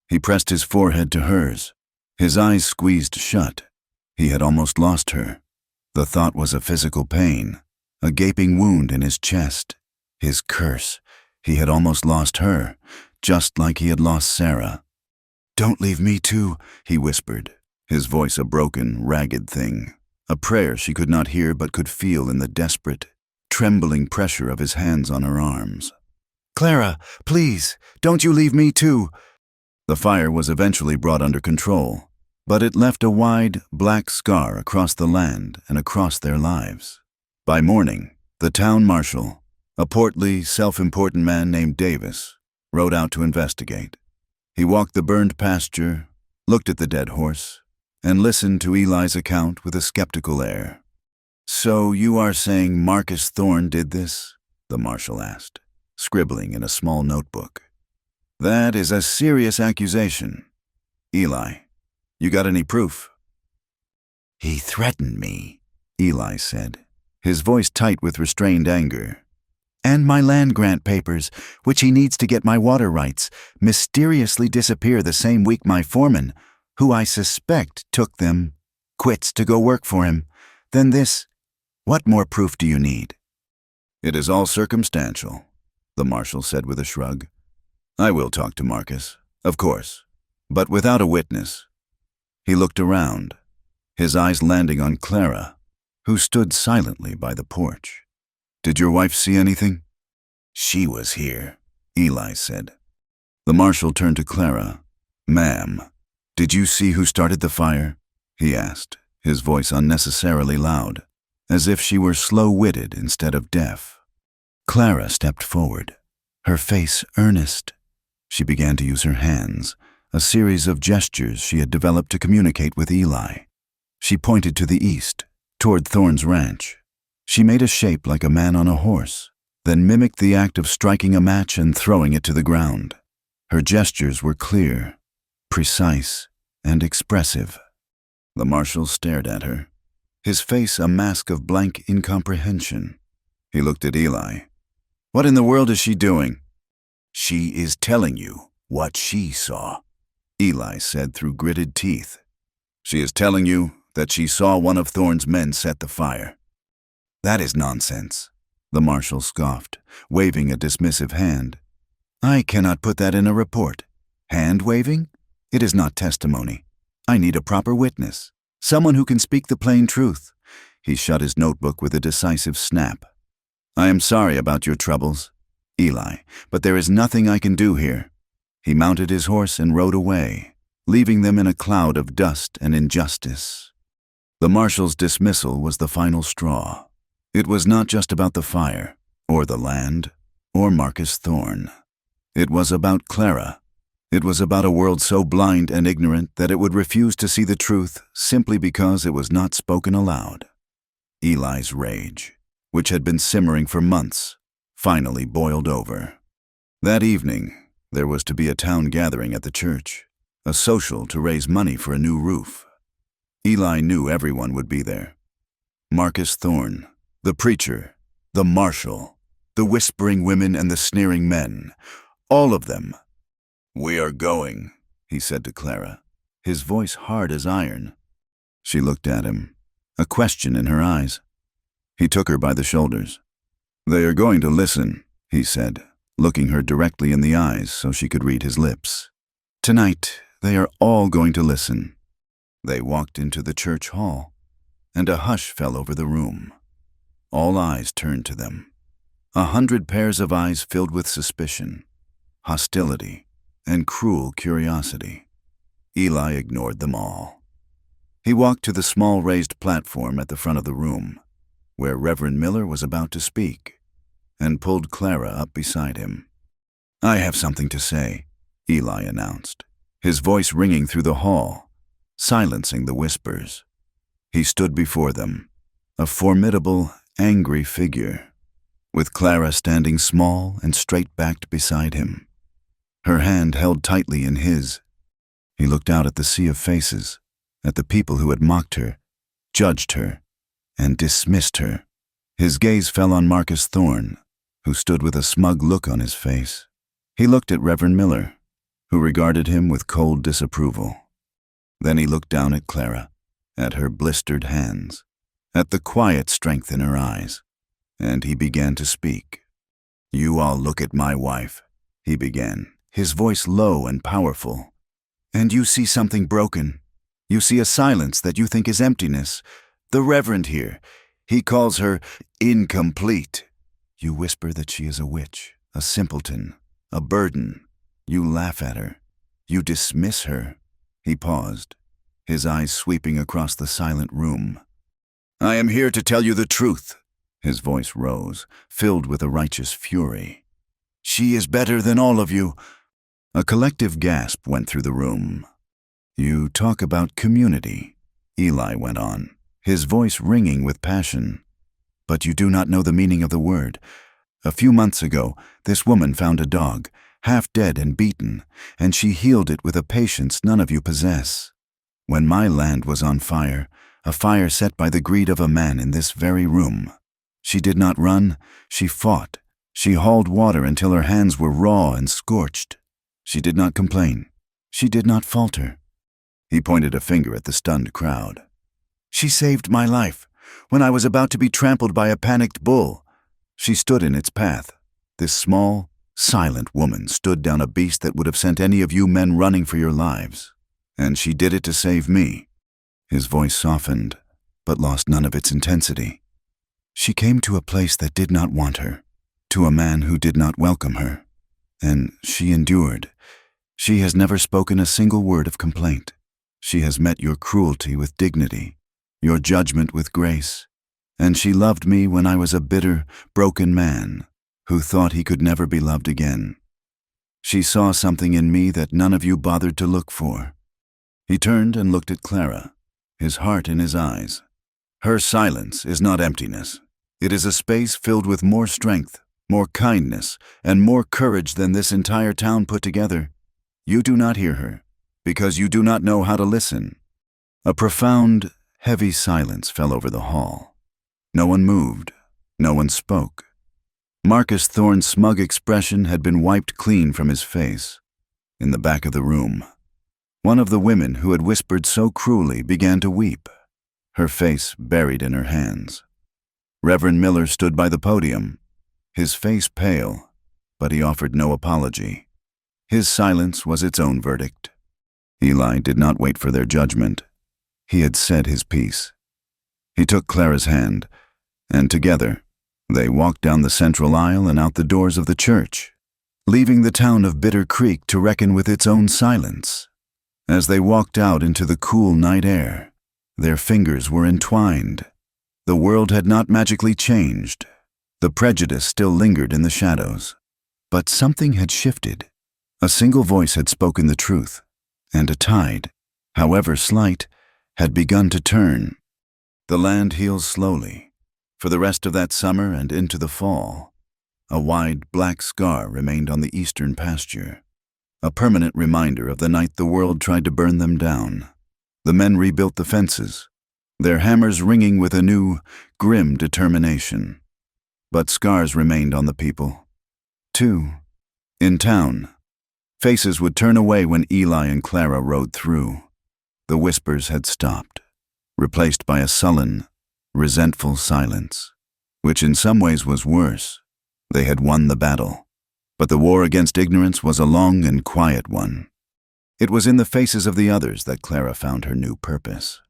He pressed his forehead to hers, his eyes squeezed shut. He had almost lost her. The thought was a physical pain, a gaping wound in his chest. His curse. He had almost lost her, just like he had lost Sarah. "Don't leave me too," he whispered, his voice a broken, ragged thing, a prayer she could not hear but could feel in the desperate, trembling pressure of his hands on her arms. "Clara, please, don't you leave me too." The fire was eventually brought under control, but it left a wide, black scar across the land and across their lives. By morning, the town marshal, a portly, self-important man named Davis, rode out to investigate. He walked the burned pasture, looked at the dead horse, and listened to Eli's account with a skeptical air. "So you are saying Marcus Thorne did this?" the marshal asked, scribbling in a small notebook. That is a serious accusation. Eli, you got any proof? He threatened me, Eli said, his voice tight with restrained anger. and my land grant papers, which he needs to get my water rights, mysteriously disappear the same week my foreman, who I suspect took them, quits to go work for him. Then this, what more proof do you need? It is all circumstantial, the marshal said with a shrug. I will talk to Marcus, of course, but without a witness. He looked around, his eyes landing on Clara, who stood silently by the porch. Did your wife see anything? She was here, Eli said. The marshal turned to Clara. Ma'am, did you see who started the fire? He asked, his voice unnecessarily loud, as if she were slow-witted instead of deaf. Clara stepped forward, her face earnest. She began to use her hands, a series of gestures she had developed to communicate with Eli. She pointed to the east, toward Thorne's ranch. She made a shape like a man on a horse, then mimicked the act of striking a match and throwing it to the ground. Her gestures were clear, precise, and expressive. The marshal stared at her, his face a mask of blank incomprehension. He looked at Eli. What in the world is she doing? She is telling you what she saw, Eli said through gritted teeth. She is telling you that she saw one of Thorne's men set the fire. That is nonsense, the marshal scoffed, waving a dismissive hand. I cannot put that in a report. Hand-waving? It is not testimony. I need a proper witness, someone who can speak the plain truth. He shut his notebook with a decisive snap. I am sorry about your troubles, Eli, but there is nothing I can do here. He mounted his horse and rode away, leaving them in a cloud of dust and injustice. The marshal's dismissal was the final straw. It was not just about the fire, or the land, or Marcus Thorne. It was about Clara. It was about a world so blind and ignorant that it would refuse to see the truth simply because it was not spoken aloud. Eli's rage, which had been simmering for months, finally boiled over. That evening, there was to be a town gathering at the church, a social to raise money for a new roof. Eli knew everyone would be there. Marcus Thorne, the preacher, the marshal, the whispering women and the sneering men, all of them. We are going, he said to Clara, his voice hard as iron. She looked at him, a question in her eyes. He took her by the shoulders. They are going to listen, he said, looking her directly in the eyes so she could read his lips. Tonight, they are all going to listen. They walked into the church hall, and a hush fell over the room. All eyes turned to them. 100 pairs of eyes filled with suspicion, hostility, and cruel curiosity. Eli ignored them all. He walked to the small raised platform at the front of the room, where Reverend Miller was about to speak, and pulled Clara up beside him. I have something to say, Eli announced, his voice ringing through the hall, silencing the whispers. He stood before them, a formidable, angry figure, with Clara standing small and straight-backed beside him, her hand held tightly in his. He looked out at the sea of faces, at the people who had mocked her, judged her, and dismissed her. His gaze fell on Marcus Thorne, who stood with a smug look on his face. He looked at Reverend Miller, who regarded him with cold disapproval. Then he looked down at Clara, at her blistered hands, at the quiet strength in her eyes, and he began to speak. You all look at my wife, he began, his voice low and powerful, and you see something broken. You see a silence that you think is emptiness. The Reverend here, he calls her incomplete. You whisper that she is a witch, a simpleton, a burden. You laugh at her. You dismiss her. He paused, his eyes sweeping across the silent room. I am here to tell you the truth. His voice rose, filled with a righteous fury. She is better than all of you. A collective gasp went through the room. You talk about community, Eli went on, his voice ringing with passion. But you do not know the meaning of the word. A few months ago, this woman found a dog, half dead and beaten, and she healed it with a patience none of you possess. When my land was on fire, a fire set by the greed of a man in this very room, she did not run, she fought. She hauled water until her hands were raw and scorched. She did not complain. She did not falter. He pointed a finger at the stunned crowd. She saved my life when I was about to be trampled by a panicked bull. She stood in its path. This small, silent woman stood down a beast that would have sent any of you men running for your lives. And she did it to save me. His voice softened, but lost none of its intensity. She came to a place that did not want her, to a man who did not welcome her. And she endured. She has never spoken a single word of complaint. She has met your cruelty with dignity, your judgment with grace. And she loved me when I was a bitter, broken man who thought he could never be loved again. She saw something in me that none of you bothered to look for. He turned and looked at Clara, his heart in his eyes. Her silence is not emptiness. It is a space filled with more strength, more kindness, and more courage than this entire town put together. You do not hear her, because you do not know how to listen. A profound, heavy silence fell over the hall. No one moved. No one spoke. Marcus Thorne's smug expression had been wiped clean from his face. In the back of the room, one of the women who had whispered so cruelly began to weep, her face buried in her hands. Reverend Miller stood by the podium, his face pale, but he offered no apology. His silence was its own verdict. Eli did not wait for their judgment. He had said his piece. He took Clara's hand, and together they walked down the central aisle and out the doors of the church, leaving the town of Bitter Creek to reckon with its own silence. As they walked out into the cool night air, their fingers were entwined. The world had not magically changed. The prejudice still lingered in the shadows. But something had shifted. A single voice had spoken the truth, and a tide, however slight, had begun to turn. The land heals slowly. For the rest of that summer and into the fall, a wide black scar remained on the eastern pasture, a permanent reminder of the night the world tried to burn them down. The men rebuilt the fences, their hammers ringing with a new, grim determination. But scars remained on the people. Too, in town, faces would turn away when Eli and Clara rode through. The whispers had stopped, replaced by a sullen, resentful silence, which in some ways was worse. They had won the battle, but the war against ignorance was a long and quiet one. It was in the faces of the others that Clara found her new purpose.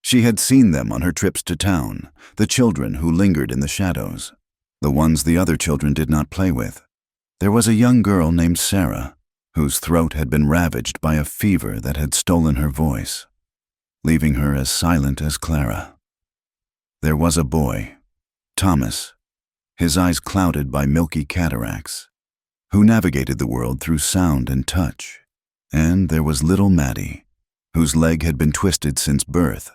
She had seen them on her trips to town, the children who lingered in the shadows, the ones the other children did not play with. There was a young girl named Sarah, whose throat had been ravaged by a fever that had stolen her voice, leaving her as silent as Clara. There was a boy, Thomas, his eyes clouded by milky cataracts, who navigated the world through sound and touch. And there was little Maddie, whose leg had been twisted since birth,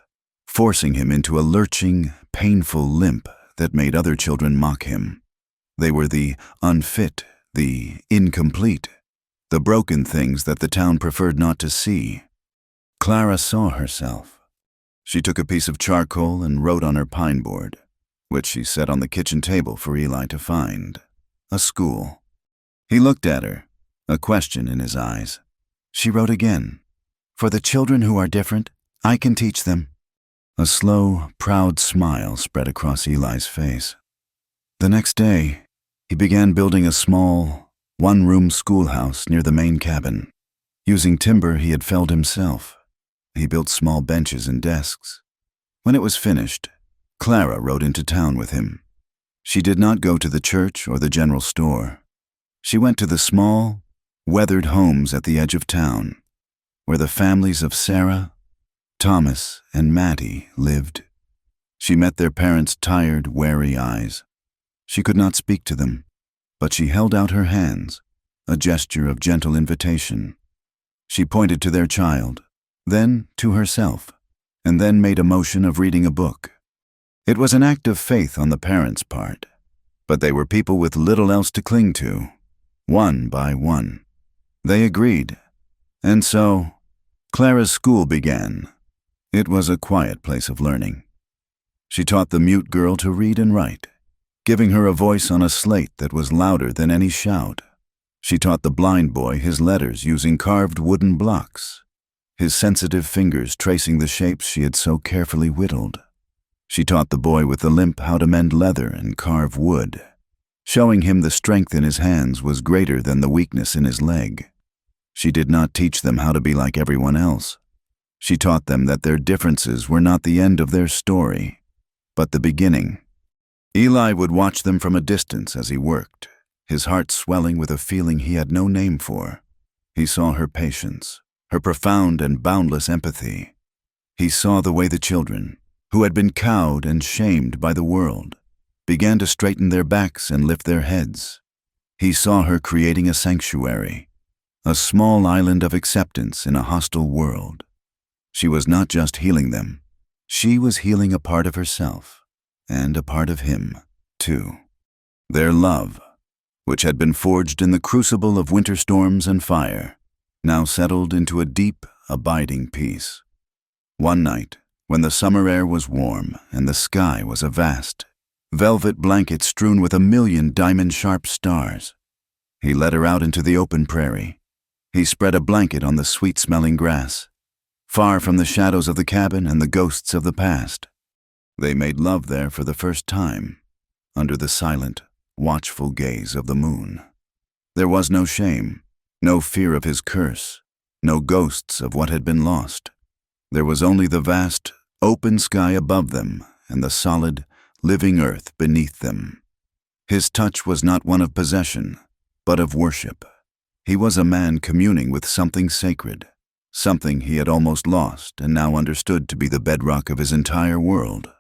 forcing him into a lurching, painful limp that made other children mock him. They were the unfit, the incomplete, the broken things that the town preferred not to see. Clara saw herself. She took a piece of charcoal and wrote on her pine board, which she set on the kitchen table for Eli to find, a school. He looked at her, a question in his eyes. She wrote again, "For the children who are different, I can teach them." A slow, proud smile spread across Eli's face. The next day, he began building a small, one-room schoolhouse near the main cabin. Using timber he had felled himself, he built small benches and desks. When it was finished, Clara rode into town with him. She did not go to the church or the general store. She went to the small, weathered homes at the edge of town, where the families of Sarah, Thomas, and Maddie lived. She met their parents' tired, wary eyes. She could not speak to them, but she held out her hands, a gesture of gentle invitation. She pointed to their child, then to herself, and then made a motion of reading a book. It was an act of faith on the parents' part, but they were people with little else to cling to. one by one. They agreed. And so, Clara's school began. It was a quiet place of learning. She taught the mute girl to read and write, giving her a voice on a slate that was louder than any shout. She taught the blind boy his letters using carved wooden blocks, his sensitive fingers tracing the shapes she had so carefully whittled. She taught the boy with the limp how to mend leather and carve wood, showing him the strength in his hands was greater than the weakness in his leg. She did not teach them how to be like everyone else. She taught them that their differences were not the end of their story, but the beginning. Eli would watch them from a distance as he worked, his heart swelling with a feeling he had no name for. He saw her patience, her profound and boundless empathy. He saw the way the children, who had been cowed and shamed by the world, began to straighten their backs and lift their heads. He saw her creating a sanctuary, a small island of acceptance in a hostile world. She was not just healing them, she was healing a part of herself, and a part of him, too. Their love, which had been forged in the crucible of winter storms and fire, now settled into a deep, abiding peace. One night, when the summer air was warm and the sky was a vast, velvet blanket strewn with 1,000,000 diamond-sharp stars, he led her out into the open prairie. He spread a blanket on the sweet-smelling grass, far from the shadows of the cabin and the ghosts of the past. They made love there for the first time, under the silent, watchful gaze of the moon. There was no shame, no fear of his curse, no ghosts of what had been lost. There was only the vast, open sky above them and the solid, living earth beneath them. His touch was not one of possession, but of worship. He was a man communing with something sacred, something he had almost lost and now understood to be the bedrock of his entire world.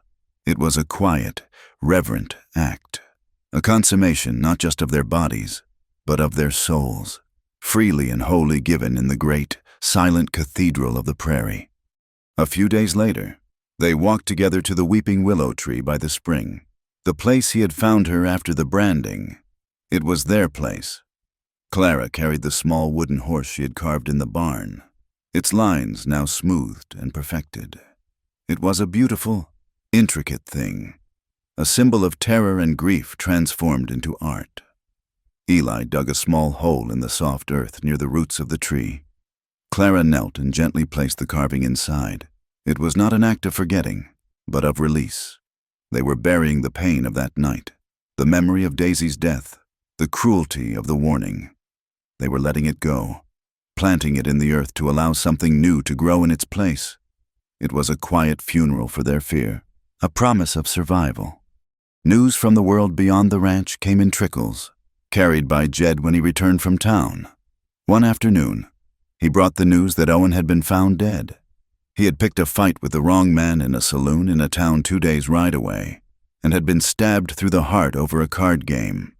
It was a quiet, reverent act, a consummation not just of their bodies, but of their souls, freely and wholly given in the great, silent cathedral of the prairie. A few days later, they walked together to the weeping willow tree by the spring, the place he had found her after the branding. It was their place. Clara carried the small wooden horse she had carved in the barn, its lines now smoothed and perfected. It was a beautiful, intricate thing, a symbol of terror and grief transformed into art. Eli dug a small hole in the soft earth near the roots of the tree. Clara knelt and gently placed the carving inside. It was not an act of forgetting, but of release. They were burying the pain of that night, the memory of Daisy's death, the cruelty of the warning. They were letting it go, planting it in the earth to allow something new to grow in its place. It was a quiet funeral for their fear, a promise of survival. News from the world beyond the ranch came in trickles, carried by Jed when he returned from town. One afternoon, he brought the news that Owen had been found dead. He had picked a fight with the wrong man in a saloon in a town 2 days' ride away, and had been stabbed through the heart over a card game.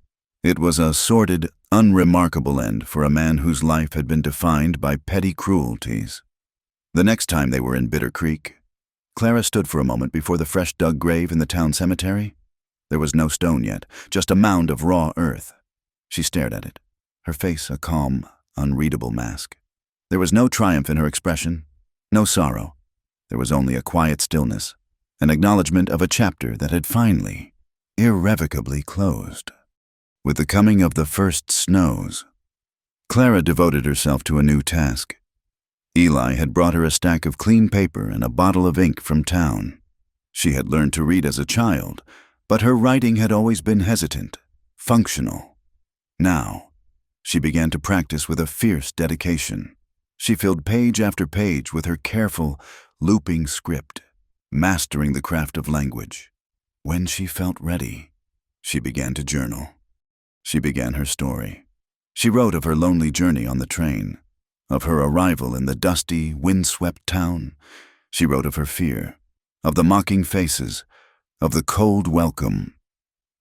It was a sordid, unremarkable end for a man whose life had been defined by petty cruelties. The next time they were in Bitter Creek, Clara stood for a moment before the fresh-dug grave in the town cemetery. There was no stone yet, just a mound of raw earth. She stared at it, her face a calm, unreadable mask. There was no triumph in her expression, no sorrow. There was only a quiet stillness, an acknowledgement of a chapter that had finally, irrevocably closed. With the coming of the first snows, Clara devoted herself to a new task. Eli had brought her a stack of clean paper and a bottle of ink from town. She had learned to read as a child, but her writing had always been hesitant, functional. Now, she began to practice with a fierce dedication. She filled page after page with her careful, looping script, mastering the craft of language. When she felt ready, she began to journal. She began her story. She wrote of her lonely journey on the train, of her arrival in the dusty, wind-swept town. She wrote of her fear, of the mocking faces, of the cold welcome.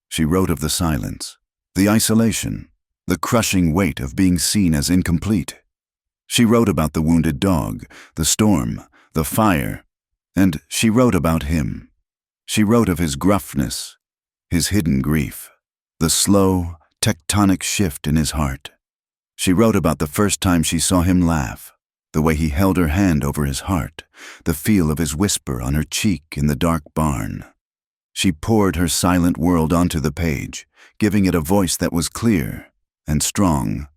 She wrote of the silence, the isolation, the crushing weight of being seen as incomplete. She wrote about the wounded dog, the storm, the fire, and she wrote about him. She wrote of his gruffness, his hidden grief, the slow, tectonic shift in his heart. She wrote about the first time she saw him laugh, the way he held her hand over his heart, the feel of his whisper on her cheek in the dark barn. She poured her silent world onto the page, giving it a voice that was clear and strong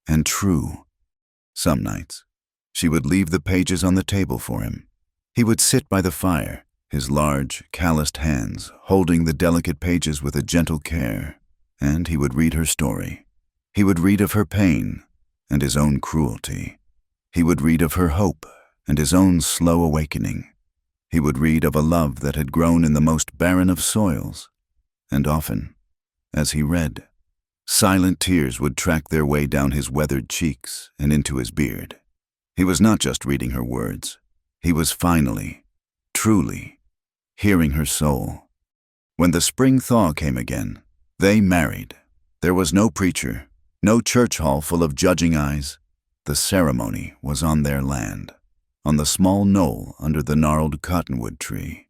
and true. Some nights, she would leave the pages on the table for him. He would sit by the fire, his large, calloused hands holding the delicate pages with a gentle care, and he would read her story. He would read of her pain and his own cruelty. He would read of her hope and his own slow awakening. He would read of a love that had grown in the most barren of soils. And often, as he read, silent tears would track their way down his weathered cheeks and into his beard. He was not just reading her words. He was finally, truly, hearing her soul. When the spring thaw came again, they married. There was no preacher, no church hall full of judging eyes. The ceremony was on their land, on the small knoll under the gnarled cottonwood tree.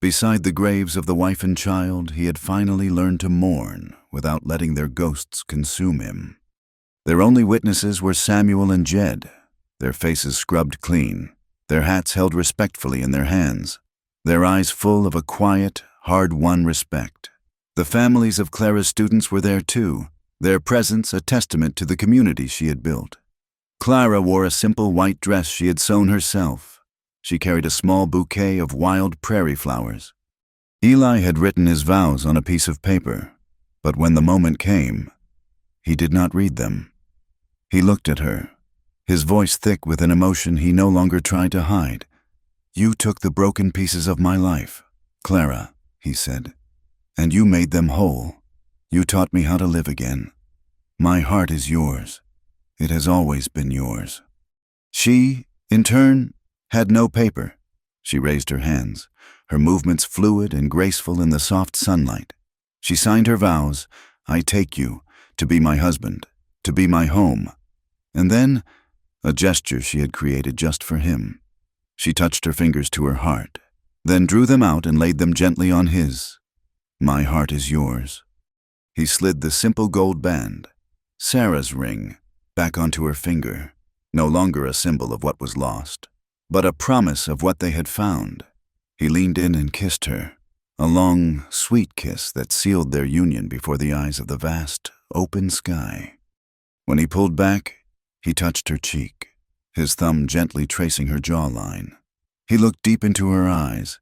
Beside the graves of the wife and child, he had finally learned to mourn without letting their ghosts consume him. Their only witnesses were Samuel and Jed, their faces scrubbed clean, their hats held respectfully in their hands, their eyes full of a quiet, hard-won respect. The families of Clara's students were there too, their presence a testament to the community she had built. Clara wore a simple white dress she had sewn herself. She carried a small bouquet of wild prairie flowers. Eli had written his vows on a piece of paper, but when the moment came, he did not read them. He looked at her, his voice thick with an emotion he no longer tried to hide. "You took the broken pieces of my life, Clara," he said, "and you made them whole. You taught me how to live again. My heart is yours. It has always been yours." She, in turn, had no paper. She raised her hands, her movements fluid and graceful in the soft sunlight. She signed her vows, "I take you, to be my husband, to be my home." And then, a gesture she had created just for him. She touched her fingers to her heart, then drew them out and laid them gently on his. "My heart is yours." He slid the simple gold band, Sarah's ring, back onto her finger, no longer a symbol of what was lost, but a promise of what they had found. He leaned in and kissed her, a long, sweet kiss that sealed their union before the eyes of the vast, open sky. When he pulled back, he touched her cheek, his thumb gently tracing her jawline. He looked deep into her eyes,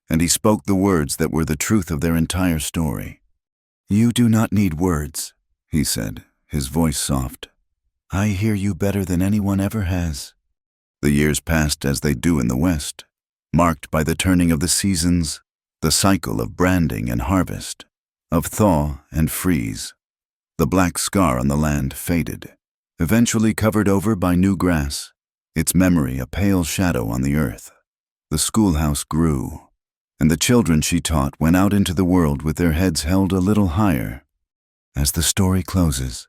and he spoke the words that were the truth of their entire story. "You do not need words," he said, his voice soft. "I hear you better than anyone ever has." The years passed as they do in the West, marked by the turning of the seasons, the cycle of branding and harvest, of thaw and freeze. The black scar on the land faded, eventually covered over by new grass, its memory a pale shadow on the earth. The schoolhouse grew, and the children she taught went out into the world with their heads held a little higher. As the story closes,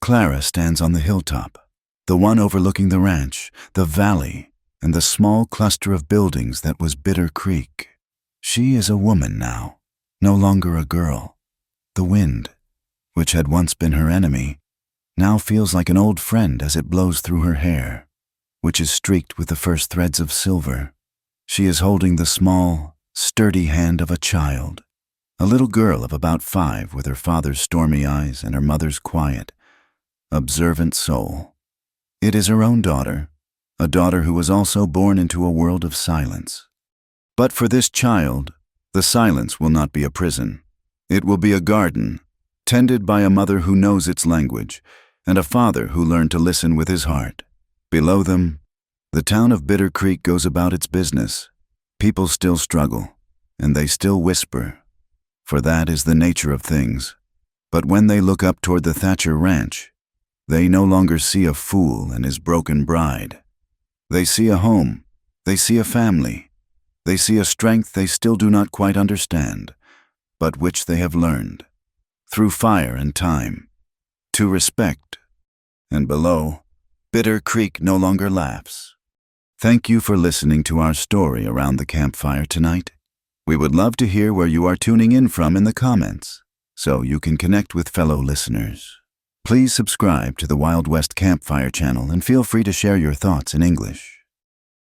Clara stands on the hilltop, the one overlooking the ranch, the valley, and the small cluster of buildings that was Bitter Creek. She is a woman now, no longer a girl. The wind, which had once been her enemy, now feels like an old friend as it blows through her hair, which is streaked with the first threads of silver. She is holding the small, sturdy hand of a child, a little girl of about 5 with her father's stormy eyes and her mother's quiet, observant soul. It is her own daughter, a daughter who was also born into a world of silence. But for this child, the silence will not be a prison. It will be a garden, tended by a mother who knows its language, and a father who learned to listen with his heart. Below them, the town of Bitter Creek goes about its business. People still struggle, and they still whisper, for that is the nature of things. But when they look up toward the Thatcher Ranch, they no longer see a fool and his broken bride. They see a home, they see a family, they see a strength they still do not quite understand, but which they have learned, through fire and time, to respect. And below, Bitter Creek no longer laughs. Thank you for listening to our story around the campfire tonight. We would love to hear where you are tuning in from in the comments, so you can connect with fellow listeners. Please subscribe to the Wild West Campfire channel and feel free to share your thoughts in English.